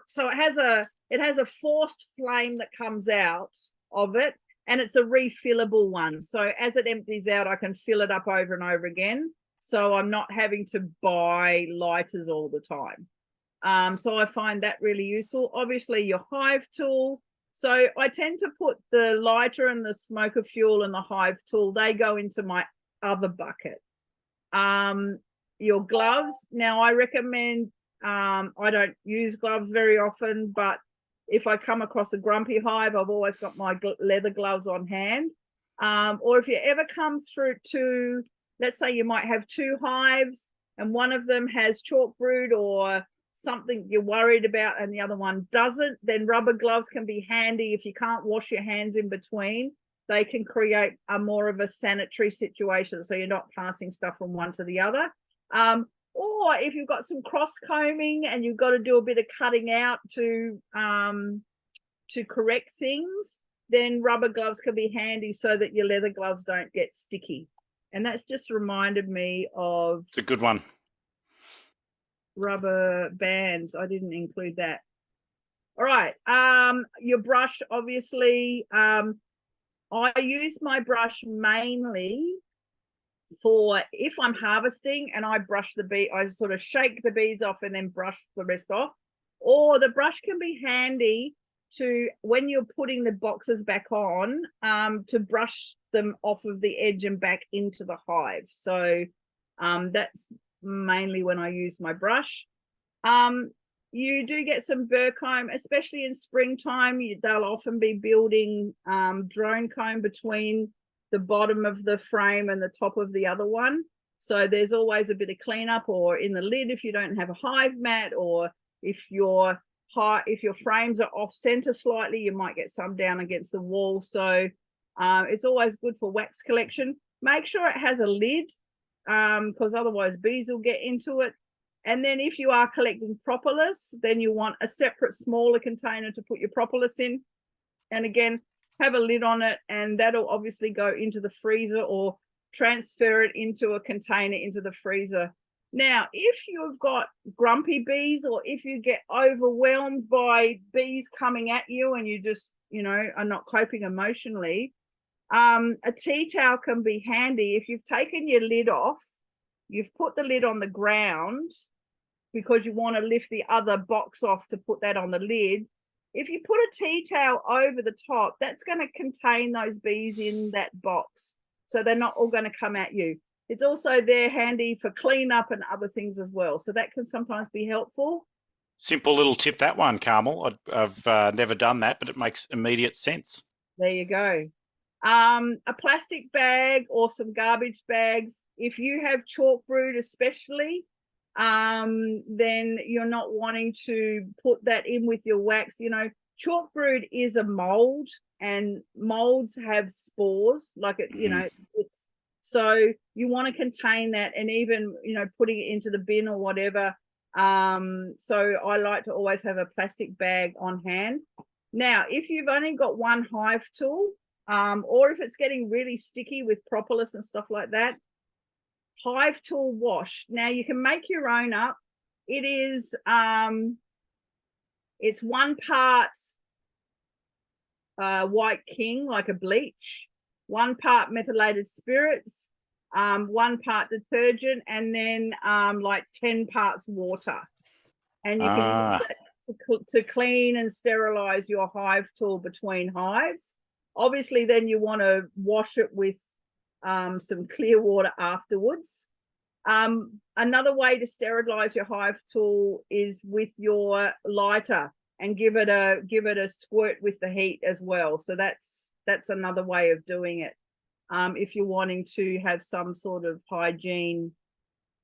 so it has a forced flame that comes out of it, and it's a refillable one. So as it empties out, I can fill it up over and over again. So I'm not having to buy lighters all the time. So I find that really useful. Obviously your hive tool. So I tend to put the lighter and the smoker fuel and the hive tool, they go into my other bucket. Your gloves. Now I recommend, I don't use gloves very often, but if I come across a grumpy hive, I've always got my leather gloves on hand. Or if you ever come through to, let's say you might have 2 hives and one of them has chalk brood or something you're worried about and the other one doesn't, then rubber gloves can be handy. If you can't wash your hands in between, they can create a more of a sanitary situation, so you're not passing stuff from one to the other. Or if you've got some cross combing and you've got to do a bit of cutting out to correct things, then rubber gloves can be handy so that your leather gloves don't get sticky. And that's just reminded me of... It's a good one. Rubber bands. I didn't include that. All right. Your brush, obviously. I use my brush mainly for if I'm harvesting and I brush the bee, I sort of shake the bees off and then brush the rest off. Or the brush can be handy to, when you're putting the boxes back on, to brush them off of the edge and back into the hive. So that's mainly when I use my brush. You do get some burr comb, especially in springtime. They'll often be building drone comb between the bottom of the frame and the top of the other one. So there's always a bit of cleanup, or in the lid if you don't have a hive mat, or if your frames are off center slightly, you might get some down against the wall. So it's always good for wax collection. Make sure it has a lid, because otherwise bees will get into it. And then if you are collecting propolis, then you want a separate smaller container to put your propolis in. And again, have a lid on it, and that'll obviously go into the freezer or transfer it into a container into the freezer. Now, if you've got grumpy bees, or if you get overwhelmed by bees coming at you and you just, are not coping emotionally, a tea towel can be handy. If you've taken your lid off, you've put the lid on the ground because you want to lift the other box off to put that on the lid. If you put a tea towel over the top, that's going to contain those bees in that box, so they're not all going to come at you. It's also there handy for cleanup and other things as well. So that can sometimes be helpful. Simple little tip, that one, Carmel. I've never done that, but it makes immediate sense. There you go. A plastic bag or some garbage bags. If you have chalk brood especially, then you're not wanting to put that in with your wax. Chalk brood is a mold, and molds have spores, like it, it's, so you want to contain that, and even, putting it into the bin or whatever. So I like to always have a plastic bag on hand. Now, if you've only got one hive tool, or if it's getting really sticky with propolis and stuff like that, hive tool wash. Now you can make your own up. It is, it's 1 part white king, like a bleach, 1 part methylated spirits, 1 part detergent, and then like 10 parts water. And you can use it to clean and sterilize your hive tool between hives. Obviously, then you want to wash it with some clear water afterwards. Another way to sterilize your hive tool is with your lighter, and give it a squirt with the heat as well. So that's another way of doing it, if you're wanting to have some sort of hygiene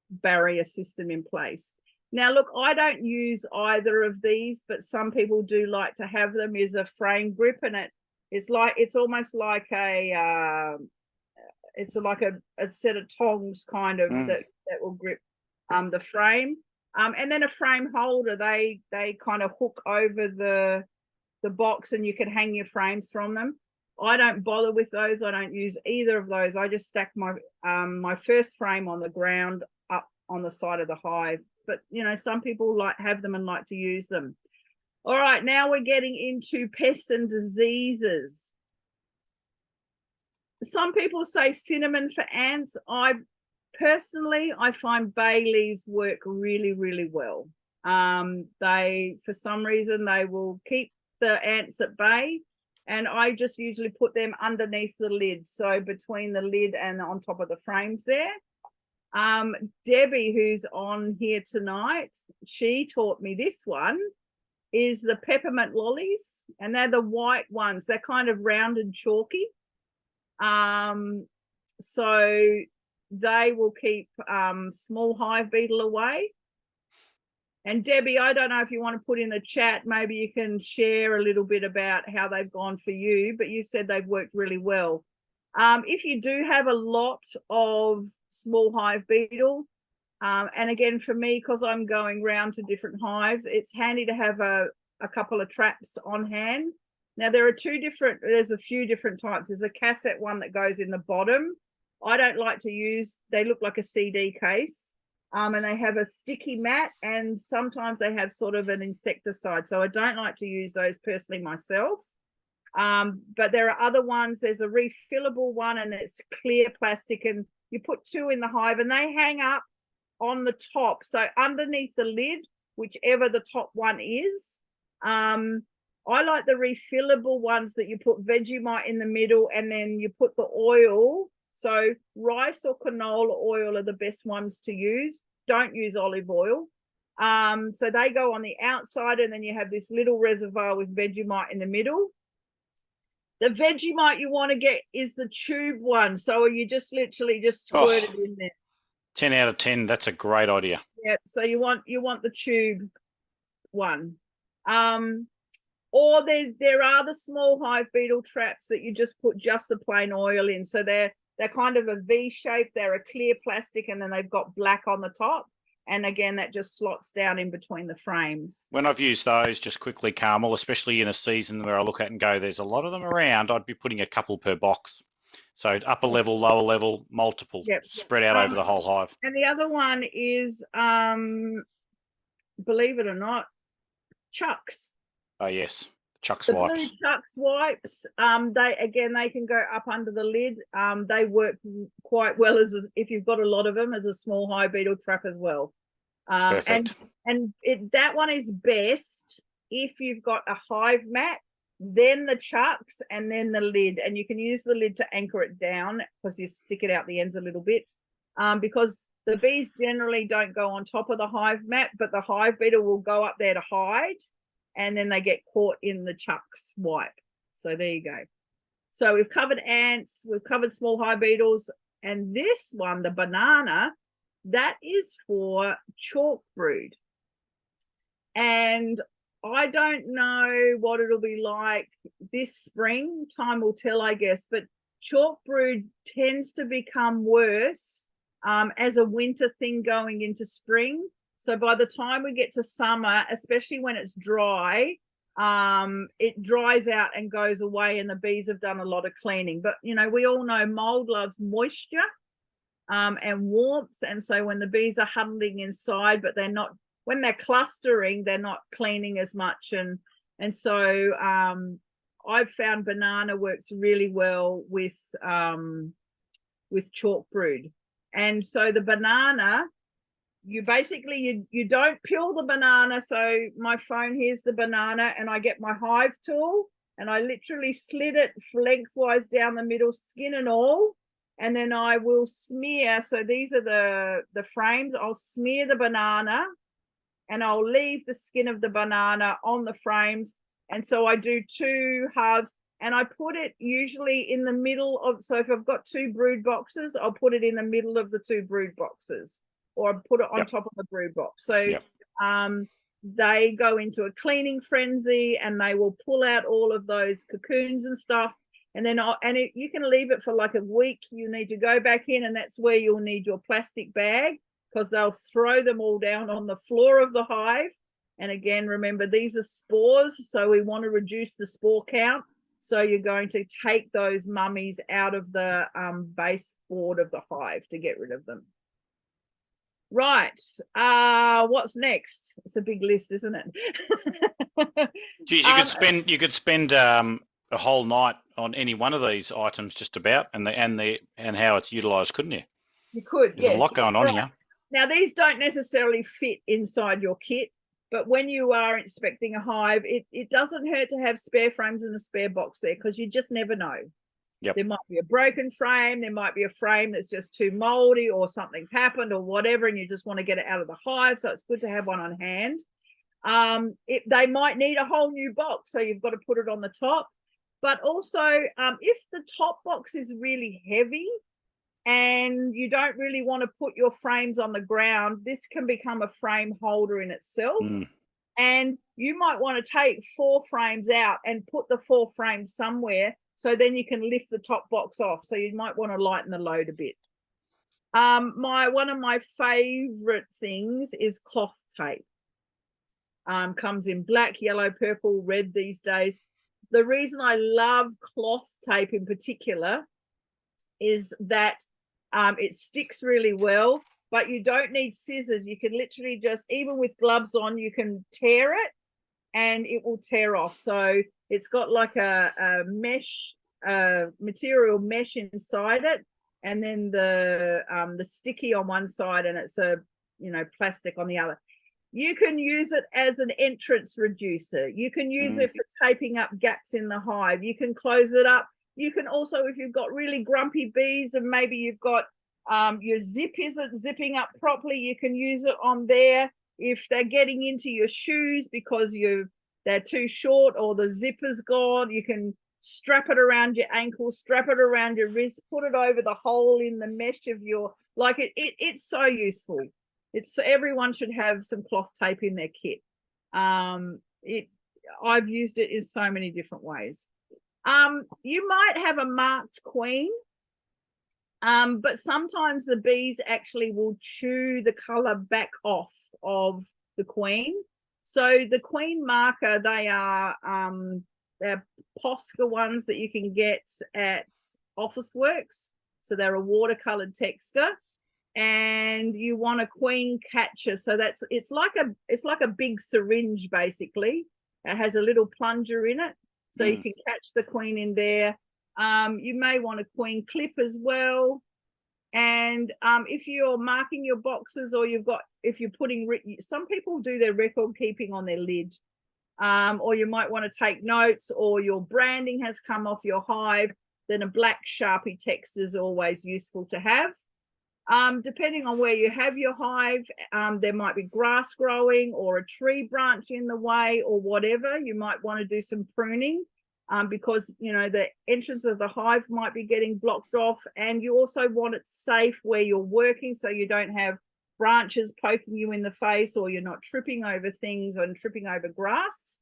barrier system in place. Now, look, I don't use either of these, but some people do like to have them. Is a frame grip, and it's almost like a set of tongs kind of that will grip the frame. And then a frame holder, they kind of hook over the box, and you can hang your frames from them. I don't bother with those. I don't use either of those. I just stack my my first frame on the ground up on the side of the hive. But some people have them and like to use them. All right, now we're getting into pests and diseases. Some people say cinnamon for ants. Personally, I find bay leaves work really, really well. For some reason, they will keep the ants at bay, and I just usually put them underneath the lid, so between the lid and on top of the frames there. Debbie, who's on here tonight, she taught me this one, is the peppermint lollies, and they're the white ones. They're kind of round and chalky. So they will keep small hive beetle away. And Debbie, I don't know if you want to put in the chat, maybe you can share a little bit about how they've gone for you, but you said they've worked really well. If you do have a lot of small hive beetle, and again, for me, because I'm going round to different hives, it's handy to have a couple of traps on hand. Now, there's a few different types. There's a cassette one that goes in the bottom. I don't like to use, they look like a CD case, and they have a sticky mat, and sometimes they have sort of an insecticide. So I don't like to use those personally myself. But there are other ones. There's a refillable one, and it's clear plastic, and you put 2 in the hive, and they hang up on the top. So underneath the lid, whichever the top one is. I like the refillable ones that you put Vegemite in the middle, and then you put the oil. So rice or canola oil are the best ones to use. Don't use olive oil. So they go on the outside, and then you have this little reservoir with Vegemite in the middle. The Vegemite you want to get is the tube one. So you just literally just squirt it in there. 10 out of 10. That's a great idea. Yeah. So you want the tube one. Or there are the small hive beetle traps that you just put just the plain oil in. So they're kind of a V shape. They're a clear plastic, and then they've got black on the top. And again, that just slots down in between the frames. When I've used those, just quickly, Carmel, especially in a season where I look at and go, there's a lot of them around, I'd be putting a couple per box. So upper level, lower level, multiple, Yep. spread out over the whole hive. And the other one is, believe it or not, chucks. Oh yes, chuck The blue swipes. chuck swipes, they can go up under the lid. They work quite well if you've got a lot of them, as a small hive beetle trap as well. Perfect. And that one is best if you've got a hive mat, then the chucks, and then the lid. And you can use the lid to anchor it down because you stick it out the ends a little bit. Because the bees generally don't go on top of the hive mat, but the hive beetle will go up there to hide, and then they get caught in the chuck swipe. So there you go. So we've covered ants, we've covered small hive beetles, and this one, the banana, that is for chalk brood. And I don't know what it'll be like this spring. Time will tell, I guess. But chalk brood tends to become worse as a winter thing going into spring. So by the time we get to summer, especially when it's dry, it dries out and goes away, and the bees have done a lot of cleaning. But, you know, we all know mold loves moisture and warmth. And so when the bees are huddling inside, but they're not, when they're clustering, they're not cleaning as much. And so I've found banana works really well with chalk brood. And so the banana, you basically, you don't peel the banana. So my phone, here's the banana, and I get my hive tool and I literally slit it lengthwise down the middle, skin and all. And then I will smear. So these are the frames. I'll smear the banana and I'll leave the skin of the banana on the frames. And so I do 2 halves, and I put it usually in the middle of, so if I've got 2 brood boxes, I'll put it in the middle of the 2 brood boxes, or I put it on top of the brood box. So they go into a cleaning frenzy, and they will pull out all of those cocoons and stuff. And then you can leave it for like a week. You need to go back in, and that's where you'll need your plastic bag, because they'll throw them all down on the floor of the hive. And again, remember, these are spores, so we want to reduce the spore count. So you're going to take those mummies out of the baseboard of the hive to get rid of them. Right. What's next? It's a big list, isn't it? Geez, you could spend a whole night on any one of these items, just about, and how it's utilised, couldn't you? You could. There's a lot going on here. Now, these don't necessarily fit inside your kit, but when you are inspecting a hive, it doesn't hurt to have spare frames in a spare box there, because you just never know. Yep. There might be a broken frame, there might be a frame that's just too moldy, or something's happened or whatever, and you just want to get it out of the hive. So it's good to have one on hand. They might need a whole new box, so you've got to put it on the top. But also, if the top box is really heavy and you don't really want to put your frames on the ground, this can become a frame holder in itself. And you might want to take 4 frames out and put the 4 frames somewhere, so then you can lift the top box off. So you might want to lighten the load a bit. One of my favorite things is cloth tape. Comes in black, yellow, purple, red these days. The reason I love cloth tape in particular is that it sticks really well, but you don't need scissors. You can literally just, even with gloves on, you can tear it and it will tear off. So it's got like a mesh, material mesh inside it, and then the sticky on one side, and it's a plastic on the other. You can use it as an entrance reducer. You can use it for taping up gaps in the hive. You can close it up. You can also, if you've got really grumpy bees and maybe you've got your zip isn't zipping up properly, you can use it on there. If they're getting into your shoes because they're too short or the zipper's gone, you can strap it around your ankle, strap it around your wrist, put it over the hole in the mesh of your, it's so useful. Everyone should have some cloth tape in their kit. I've used it in so many different ways. You might have a marked queen, but sometimes the bees actually will chew the color back off of the queen. So the queen marker, they're Posca ones that you can get at Officeworks. So they're a watercolored texture. And you want a queen catcher. So it's like a big syringe, basically. It has a little plunger in it. So you can catch the queen in there. You may want a queen clip as well. And if you're marking your boxes, or if you're putting, some people do their record keeping on their lid, or you might want to take notes, or your branding has come off your hive, then a black Sharpie text is always useful to have. Depending on where you have your hive, there might be grass growing or a tree branch in the way or whatever. You might want to do some pruning. Because, you know, the entrance of the hive might be getting blocked off, and you also want it safe where you're working, so you don't have branches poking you in the face, or you're not tripping over things and tripping over grass.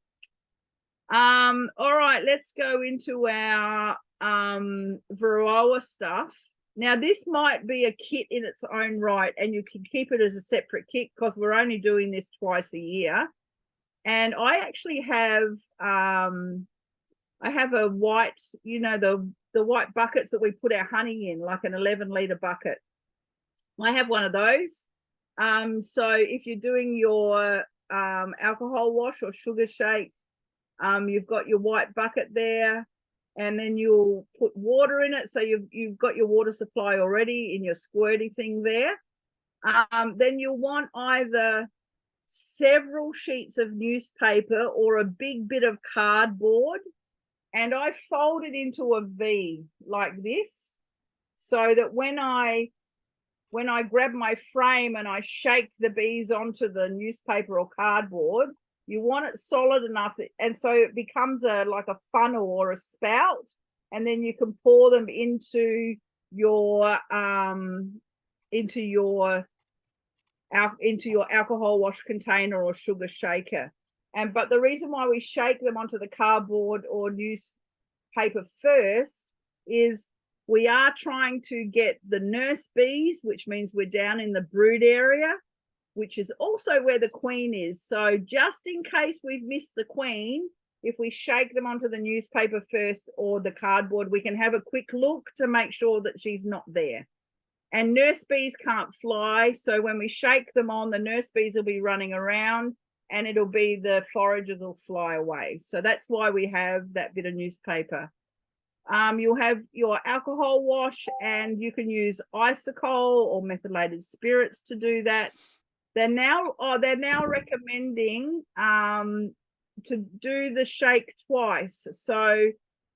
All right, let's go into our Varroa stuff. Now, this might be a kit in its own right, and you can keep it as a separate kit because we're only doing this twice a year. And I actually have a white, you know, the white buckets that we put our honey in, like an 11-liter bucket. I have one of those. So if you're doing your alcohol wash or sugar shake, you've got your white bucket there, and then you'll put water in it. So you've got your water supply already in your squirty thing there. Then you'll want either several sheets of newspaper or a big bit of cardboard. And I fold it into a V like this, so that when I grab my frame and I shake the bees onto the newspaper or cardboard, you want it solid enough, and so it becomes like a funnel or a spout, and then you can pour them into your alcohol wash container or sugar shaker. But the reason why we shake them onto the cardboard or newspaper first is we are trying to get the nurse bees, which means we're down in the brood area, which is also where the queen is. So just in case we've missed the queen, if we shake them onto the newspaper first or the cardboard, we can have a quick look to make sure that she's not there. And nurse bees can't fly, so when we shake them on, the nurse bees will be running around, and it'll be the foragers will fly away. So that's why we have that bit of newspaper. You'll have your alcohol wash, and you can use isocol or methylated spirits to do that. They're now recommending to do the shake twice. So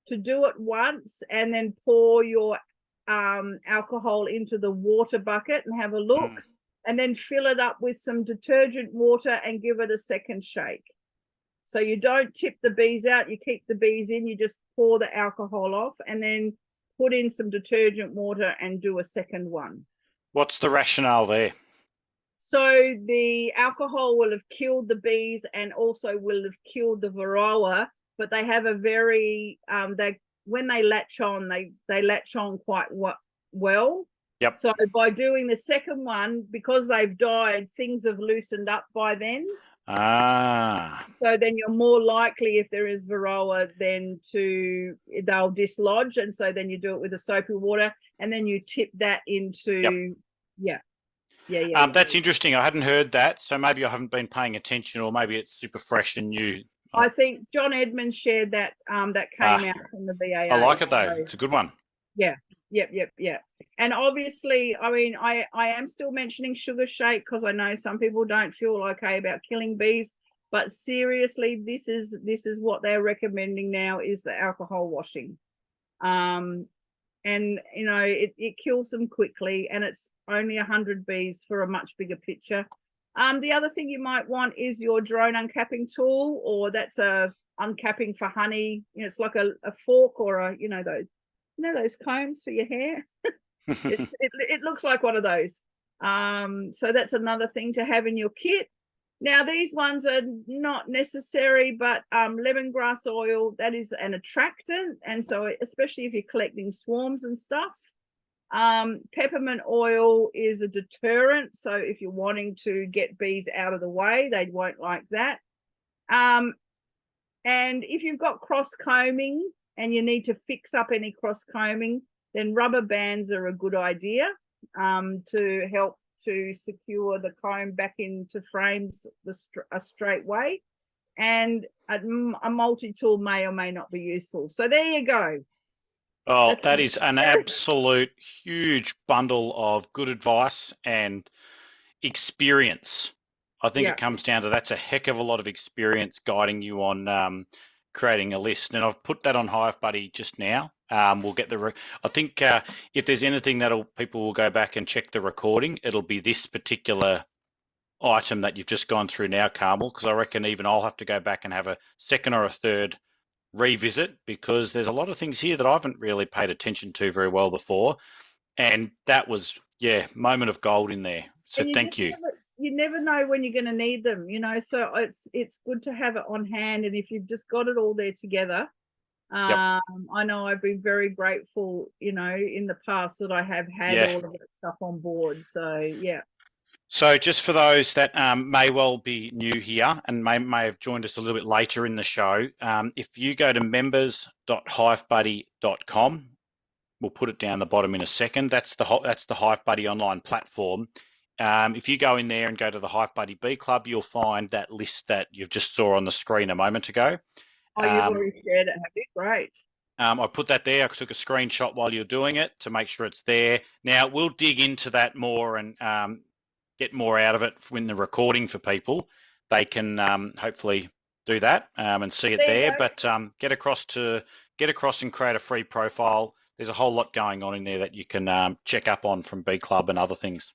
to do it once and then pour your alcohol into the water bucket and have a look. And then fill it up with some detergent water and give it a second shake. So you don't tip the bees out, you keep the bees in, you just pour the alcohol off and then put in some detergent water and do a second one. What's the rationale there? So the alcohol will have killed the bees and also will have killed the Varroa, but they have a very, when they latch on, they latch on quite well. Yep. So by doing the second one, because they've died, things have loosened up by then. So then you're more likely, if there is Varroa, then they'll dislodge. And so then you do it with the soapy water and then you tip that into, That's interesting. I hadn't heard that. So maybe I haven't been paying attention, or maybe it's super fresh and new. I think John Edmonds shared that, that came out from the BAA. I like it though. It's a good one. Yeah. Yep. And obviously, I mean, I am still mentioning sugar shake because I know some people don't feel okay about killing bees, but seriously, this is what they're recommending now is the alcohol washing. And you know, it kills them quickly, and it's only 100 bees for a much bigger picture. The other thing you might want is your drone uncapping tool, or that's a uncapping for honey. You know, it's like a fork or a, those combs for your hair. it looks like one of those. So that's another thing to have in your kit. Now these ones are not necessary, but lemongrass oil, that is an attractant, and so especially if you're collecting swarms and stuff. Peppermint oil is a deterrent, so if you're wanting to get bees out of the way, they won't like that. And if you've got cross combing and you need to fix up any cross combing, then rubber bands are a good idea to help to secure the comb back into frames a straight way. And a multi-tool may or may not be useful. So there you go. Oh, that is an absolute huge bundle of good advice and experience. I think it comes down to that's a heck of a lot of experience guiding you on creating a list. And I've put that on HiveBuddy just now. We'll get I think if there's anything people will go back and check the recording, it'll be this particular item that you've just gone through now, Carmel, because I reckon even I'll have to go back and have a second or a third revisit, because there's a lot of things here that I haven't really paid attention to very well before. And that was, moment of gold in there. So thank you. You never know when you're going to need them, so it's good to have it on hand. And if you've just got it all there together, I know I've been very grateful, in the past that I have had all of that stuff on board. So, yeah. So just for those that may well be new here and may have joined us a little bit later in the show, if you go to members.hivebuddy.com, we'll put it down the bottom in a second. That's the HiveBuddy online platform. If you go in there and go to the HiveBuddy Bee Club, you'll find that list that you've just saw on the screen a moment ago. Oh, you've already shared it, have you? Great. I put that there. I took a screenshot while you're doing it to make sure it's there. Now, we'll dig into that more and get more out of it in the recording for people. They can hopefully do that and see it there. But get across and create a free profile. There's a whole lot going on in there that you can check up on from Bee Club and other things.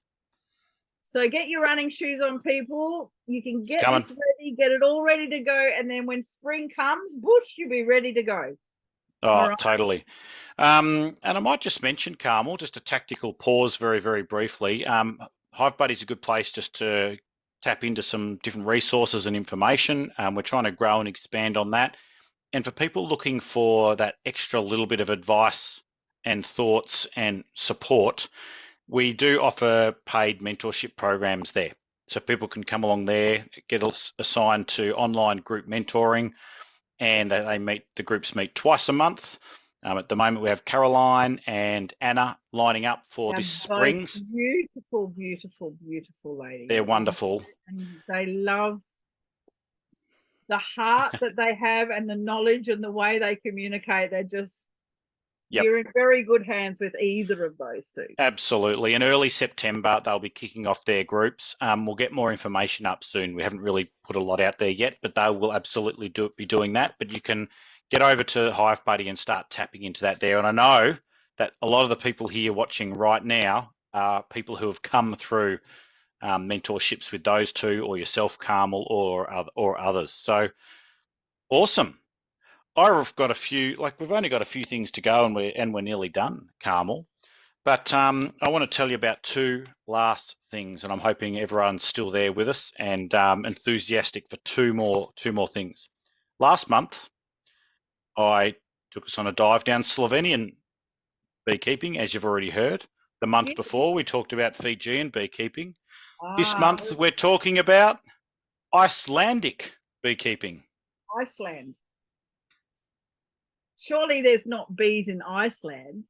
So get your running shoes on, people. You can get this ready, get it all ready to go. And then when spring comes, you'll be ready to go. Oh, right. Totally. And I might just mention, Carmel, just a tactical pause very, very briefly. HiveBuddy is a good place just to tap into some different resources and information. We're trying to grow and expand on that. And for people looking for that extra little bit of advice and thoughts and support, we do offer paid mentorship programs there. So people can come along there, get assigned to online group mentoring, and the groups meet twice a month. At the moment, we have Caroline and Anna lining up for this spring. Beautiful, beautiful, beautiful ladies. They're wonderful. And they love the heart that they have and the knowledge and the way they communicate. They're just, you're in very good hands with either of those two. Absolutely. In early September, they'll be kicking off their groups. We'll get more information up soon. We haven't really put a lot out there yet, but they will absolutely be doing that. But you can get over to HiveBuddy and start tapping into that there. And I know that a lot of the people here watching right now are people who have come through mentorships with those two, or yourself, Carmel, or others. So awesome. I've got a few, we've only got a few things to go, and we're nearly done, Carmel. But I want to tell you about two last things, and I'm hoping everyone's still there with us and enthusiastic for two more things. Last month, I took us on a dive down Slovenian beekeeping, as you've already heard. The month before, we talked about Fijian beekeeping. This month, we're talking about Icelandic beekeeping. Iceland. Surely there's not bees in Iceland.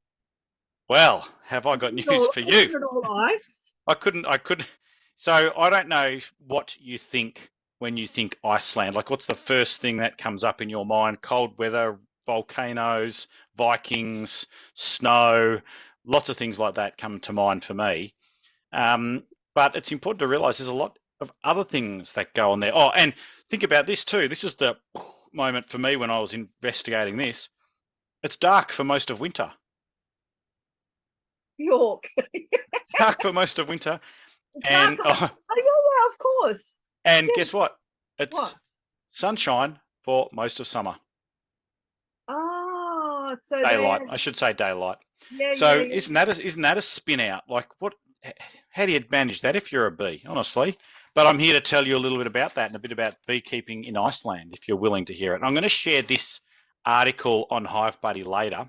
Well, have I got news for you? Isn't it all ice? I couldn't. So I don't know what you think when you think Iceland. What's the first thing that comes up in your mind? Cold weather, volcanoes, Vikings, snow, lots of things like that come to mind for me. But it's important to realise there's a lot of other things that go on there. Oh, and think about this too. This is the moment for me when I was investigating this. It's dark for most of winter. York. Dark for most of winter. And yeah, of course. And guess what? It's sunshine for most of summer. Oh, so daylight. I should say daylight. Yeah. So yeah. isn't that a spin out? What? How do you manage that if you're a bee? Honestly. But I'm here to tell you a little bit about that and a bit about beekeeping in Iceland, if you're willing to hear it. And I'm going to share this article on HiveBuddy later,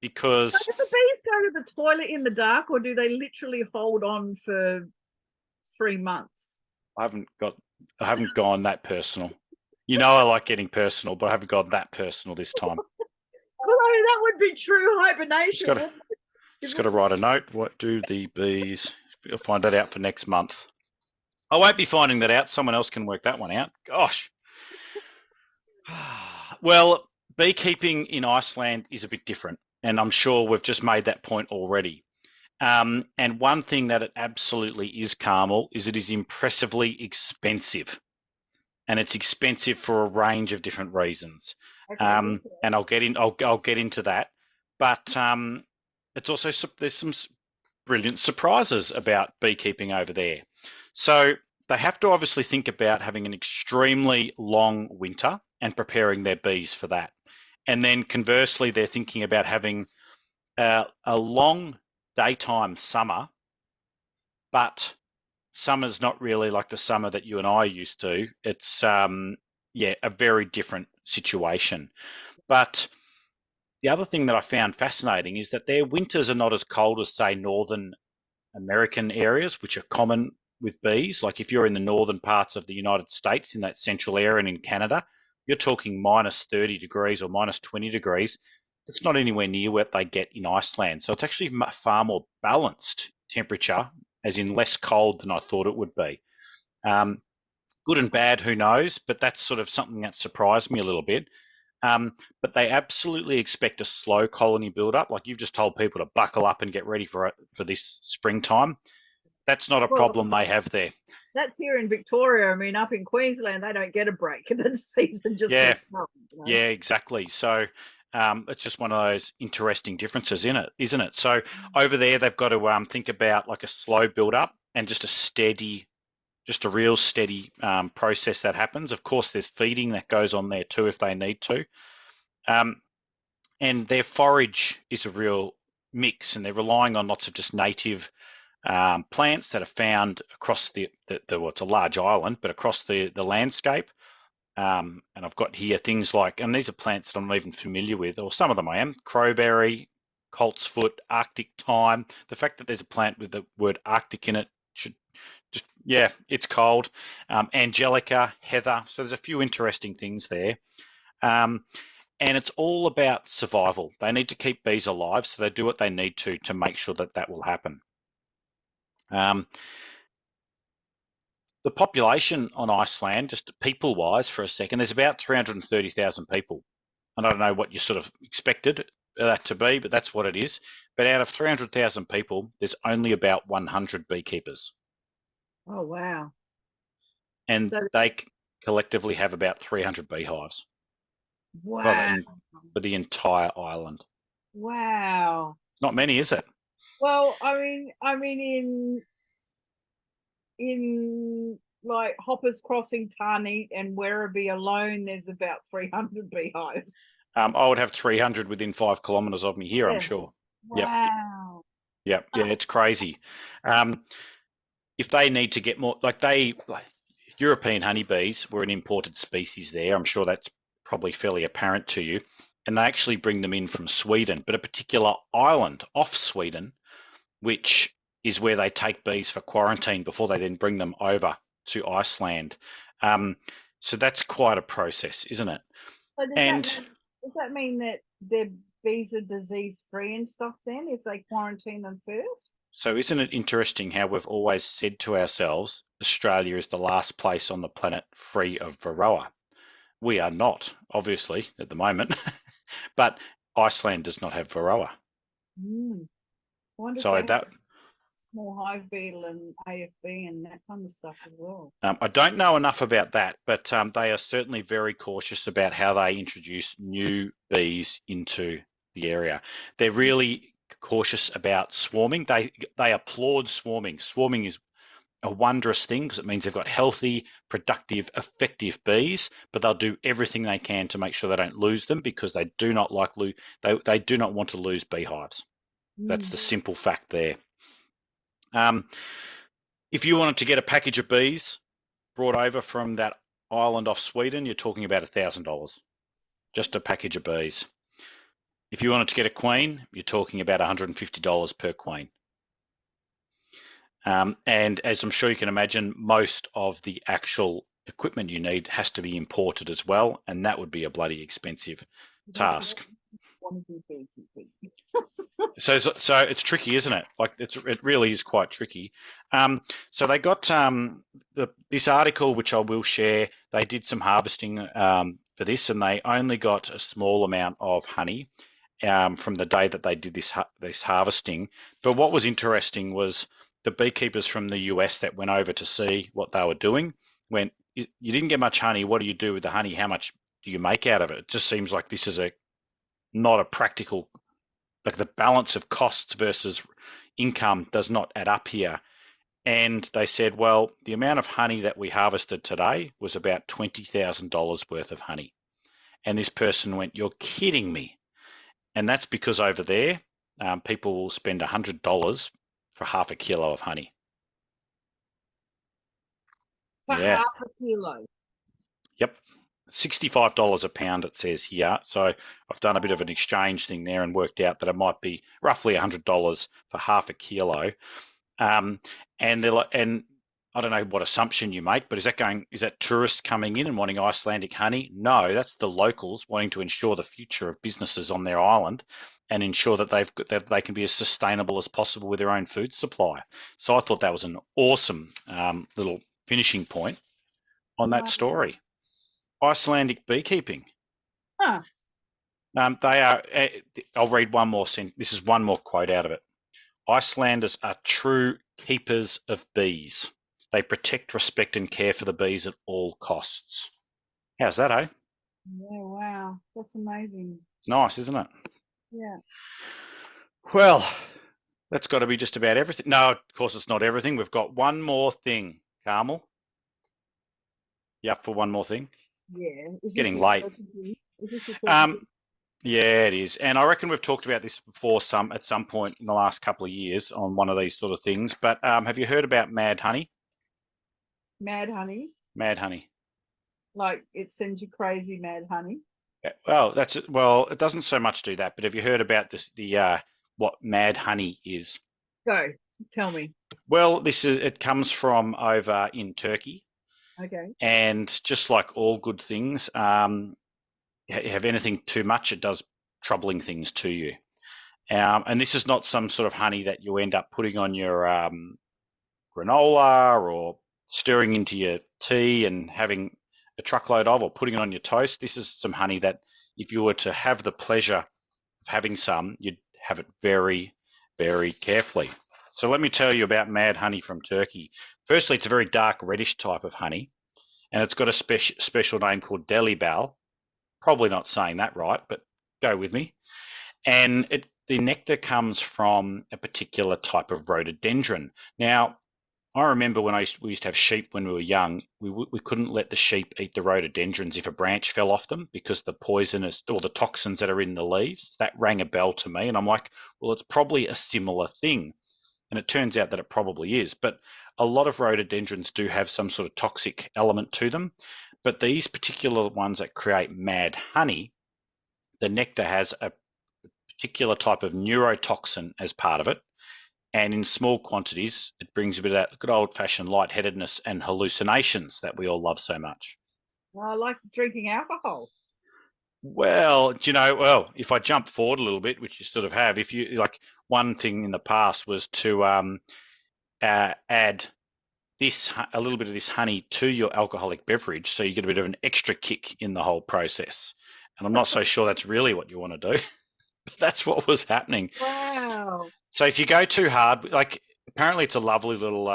because... So do the bees go to the toilet in the dark, or do they literally hold on for 3 months? I haven't gone that personal. You know I like getting personal, but I haven't gone that personal this time. Well, I mean, that would be true hibernation. Just got to write a note. What do the bees? I'll find that out for next month. I won't be finding that out. Someone else can work that one out. Gosh. Well, beekeeping in Iceland is a bit different, and I'm sure we've just made that point already. And one thing that it absolutely is, Carmel, is it is impressively expensive, and it's expensive for a range of different reasons. Okay. And I'll get into that, but it's also there's some brilliant surprises about beekeeping over there. So they have to obviously think about having an extremely long winter and preparing their bees for that. And then conversely, they're thinking about having a long daytime summer, but summer's not really like the summer that you and I are used to. It's a very different situation. But the other thing that I found fascinating is that their winters are not as cold as, say, Northern American areas, which are common with bees. Like if you're in the northern parts of the United States, in that central area, and in Canada, you're talking minus 30 degrees or minus 20 degrees. It's not anywhere near what they get in Iceland. So it's actually far more balanced temperature, as in less cold than I thought it would be. Good and bad, who knows? But that's sort of something that surprised me a little bit. But they absolutely expect a slow colony build-up. Like you've just told people to buckle up and get ready for this springtime. That's not a problem they have there. That's here in Victoria. I mean, up in Queensland, they don't get a break, and the season just keeps going. You know? Yeah, exactly. So it's just one of those interesting differences in it, isn't it? So over there, they've got to think about like a slow build-up and just a real steady process that happens. Of course, there's feeding that goes on there too if they need to. And their forage is a real mix, and they're relying on lots of just native plants that are found across it's a large island, but across the landscape. And I've got here things like, and these are plants that I'm not even familiar with, or some of them I am, crowberry, coltsfoot, Arctic thyme. The fact that there's a plant with the word Arctic in it should just, it's cold. Angelica, heather. So there's a few interesting things there. And it's all about survival. They need to keep bees alive, so they do what they need to make sure that that will happen. The population on Iceland, just people-wise for a second, there's about 330,000 people. And I don't know what you sort of expected that to be, but that's what it is. But out of 300,000 people, there's only about 100 beekeepers. Oh, wow. And they collectively have about 300 beehives. Wow. For the entire island. Wow. Not many, is it? Well, I mean, in like Hoppers Crossing, Tarneet, and Werribee alone, there's about 300 beehives. I would have 300 within 5 kilometres of me here, I'm sure. Wow. Yep. Yeah, it's crazy. If they need to get more, European honeybees were an imported species there. I'm sure that's probably fairly apparent to you. And they actually bring them in from Sweden, but a particular island off Sweden, which is where they take bees for quarantine before they then bring them over to Iceland. So that's quite a process, isn't it? So does that mean that their bees are disease-free and stuff then, if they quarantine them first? So isn't it interesting how we've always said to ourselves, Australia is the last place on the planet free of Varroa? We are not, obviously, at the moment, but Iceland does not have Varroa. So that small hive beetle and AFB and that kind of stuff as well. I don't know enough about that, but they are certainly very cautious about how they introduce new bees into the area. They're really cautious about swarming. They applaud swarming. Swarming is a wondrous thing because it means they've got healthy, productive, effective bees, but they'll do everything they can to make sure they don't lose them because they do not they do not want to lose beehives. That's the simple fact there. If you wanted to get a package of bees brought over from that island off Sweden, you're talking about $1,000, just a package of bees. If you wanted to get a queen, you're talking about $150 per queen. And as I'm sure you can imagine, most of the actual equipment you need has to be imported as well, and that would be a bloody expensive task. Want to do beekeeping. So it's tricky, isn't it? Like it really is quite tricky. So they got this article, which I will share. They did some harvesting for this, and they only got a small amount of honey from the day that they did this harvesting. But what was interesting was the beekeepers from the US that went over to see what they were doing went, you didn't get much honey. What do you do with the honey? How much do you make out of it? It just seems like this is not a practical, like the balance of costs versus income does not add up here. And they said, well, the amount of honey that we harvested today was about $20,000 worth of honey. And this person went, you're kidding me. And that's because over there, people will spend $100 for half a kilo of honey. For Yeah. half a kilo. Yep. $65 a pound, it says here. So I've done a bit of an exchange thing there and worked out that it might be roughly $100 for half a kilo. And they're like, and I don't know what assumption you make, but is that tourists coming in and wanting Icelandic honey? No, that's the locals wanting to ensure the future of businesses on their island and ensure that they can be as sustainable as possible with their own food supply. So I thought that was an awesome little finishing point on that story. Icelandic beekeeping. Huh. They are. I'll read one more sentence. This is one more quote out of it. Icelanders are true keepers of bees. They protect, respect, and care for the bees at all costs. How's that, eh? Yeah, wow. That's amazing. It's nice, isn't it? Yeah. Well, that's got to be just about everything. No, of course it's not everything. We've got one more thing, Carmel. You up for one more thing? Yeah. Getting late. Is this your Yeah, it is. And I reckon we've talked about this before at some point in the last couple of years on one of these sort of things. But have you heard about mad honey? Mad honey? Mad honey. Like it sends you crazy, mad honey? Well, it doesn't so much do that. But have you heard about what mad honey is? Go, tell me. Well, it comes from over in Turkey. Okay. And just like all good things, you have anything too much, it does troubling things to you. And this is not some sort of honey that you end up putting on your granola or stirring into your tea and having a truckload of, or putting it on your toast. This is some honey that if you were to have the pleasure of having some, you'd have it very, very carefully. So let me tell you about mad honey from Turkey. Firstly, it's a very dark reddish type of honey, and it's got a special name called delibal. Probably not saying that right, but go with me. And the nectar comes from a particular type of rhododendron. Now, I remember when we used to have sheep when we were young, we couldn't let the sheep eat the rhododendrons if a branch fell off them because the poisonous or the toxins that are in the leaves. That rang a bell to me, and I'm like, well, it's probably a similar thing. And it turns out that it probably is. But a lot of rhododendrons do have some sort of toxic element to them. But these particular ones that create mad honey, the nectar has a particular type of neurotoxin as part of it. And in small quantities, it brings a bit of that good old-fashioned lightheadedness and hallucinations that we all love so much. Well, I like drinking alcohol. Well, if I jump forward a little bit, which you sort of have, if you like, one thing in the past was to add a little bit of this honey to your alcoholic beverage, so you get a bit of an extra kick in the whole process. And I'm not so sure that's really what you want to do, but that's what was happening. Wow. So if you go too hard, like apparently it's a lovely little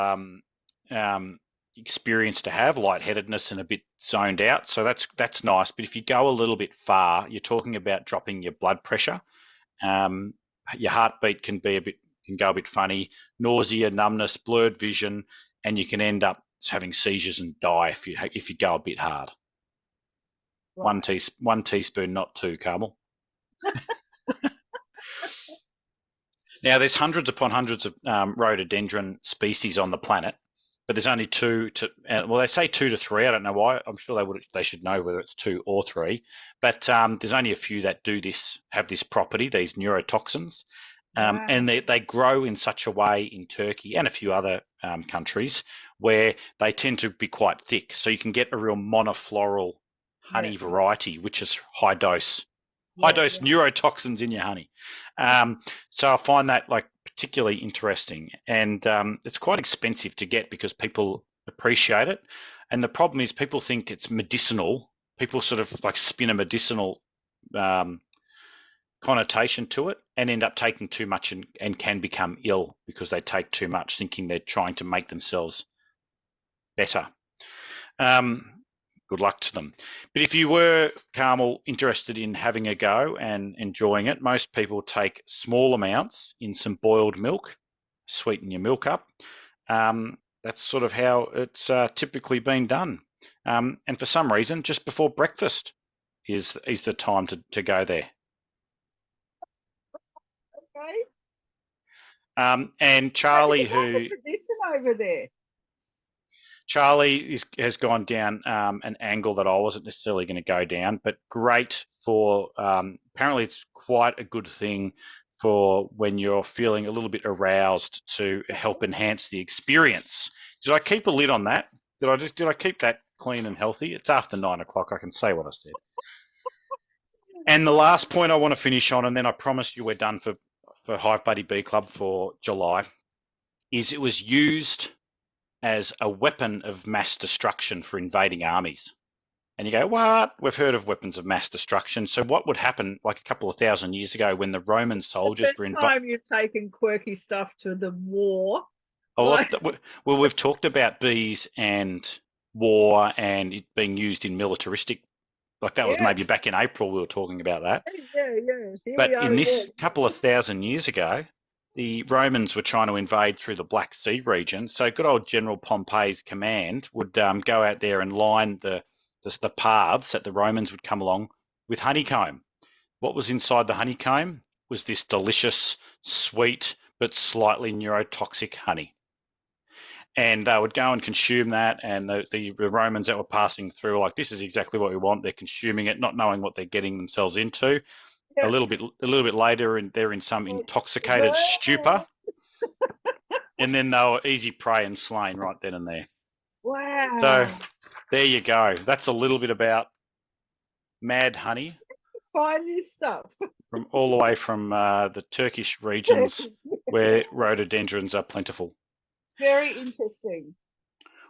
experience to have, lightheadedness and a bit zoned out. So that's nice. But if you go a little bit far, you're talking about dropping your blood pressure. Your heartbeat can go a bit funny, nausea, numbness, blurred vision, and you can end up having seizures and die if you go a bit hard. Right. One teaspoon, not two, Carmel. Now, there's hundreds upon hundreds of rhododendron species on the planet, but there's only they say 2 to 3. I don't know why. I'm sure they should know whether it's 2 or 3, but there's only a few that have this property, these neurotoxins, wow. And they grow in such a way in Turkey and a few other countries where they tend to be quite thick, so you can get a real monofloral honey variety, which is high dose high dose neurotoxins in your honey. So I find that like particularly interesting, and it's quite expensive to get because people appreciate it. And the problem is people think it's medicinal. People sort of like spin a medicinal connotation to it and end up taking too much and can become ill because they take too much, thinking they're trying to make themselves better. Good luck to them. But if you were, Carmel, interested in having a go and enjoying it, most people take small amounts in some boiled milk, sweeten your milk up. That's sort of how it's typically been done. And for some reason, just before breakfast is the time to go there. Okay. And Charlie, who tradition over there. Charlie has gone down an angle that I wasn't necessarily going to go down, but great for, apparently it's quite a good thing for when you're feeling a little bit aroused to help enhance the experience. Did I keep a lid on that? Did I keep that clean and healthy? It's after 9 o'clock. I can say what I said. And the last point I want to finish on, and then I promise you we're done for Hive Buddy Bee Club for July, is it was used as a weapon of mass destruction for invading armies. And you go, what? We've heard of weapons of mass destruction. So what would happen like a couple of thousand years ago when the Roman soldiers were invading? Time you've taken quirky stuff to the war. Well, we've talked about bees and war and it being used in militaristic, like that was maybe back in April we were talking about that. Yeah. But in this couple of thousand years ago, the Romans were trying to invade through the Black Sea region. So good old General Pompey's command would go out there and line the paths that the Romans would come along with honeycomb. What was inside the honeycomb was this delicious, sweet, but slightly neurotoxic honey. And they would go and consume that, and the Romans that were passing through were like, this is exactly what we want. They're consuming it, not knowing what they're getting themselves into. A little bit later, and they're in some intoxicated stupor, and then they were easy prey and slain right then and there. Wow! So there you go. That's a little bit about mad honey. Find this stuff from all the way from the Turkish regions where rhododendrons are plentiful. Very interesting.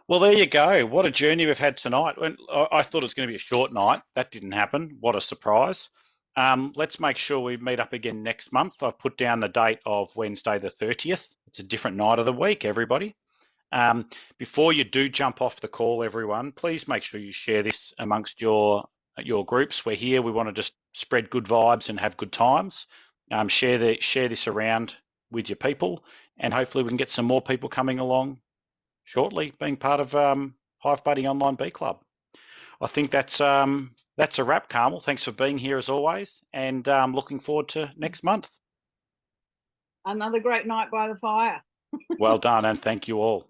Well, there you go. What a journey we've had tonight. I thought it was going to be a short night. That didn't happen. What a surprise. Let's make sure we meet up again next month. I've put down the date of Wednesday the 30th. It's a different night of the week, everybody. Before you do jump off the call, everyone, please make sure you share this amongst your groups. We're here. We want to just spread good vibes and have good times. Share this around with your people, and hopefully we can get some more people coming along shortly, being part of Hive Buddy Online Bee Club. I think that's a wrap, Carmel. Thanks for being here as always, and looking forward to next month. Another great night by the fire. Well done, and thank you all.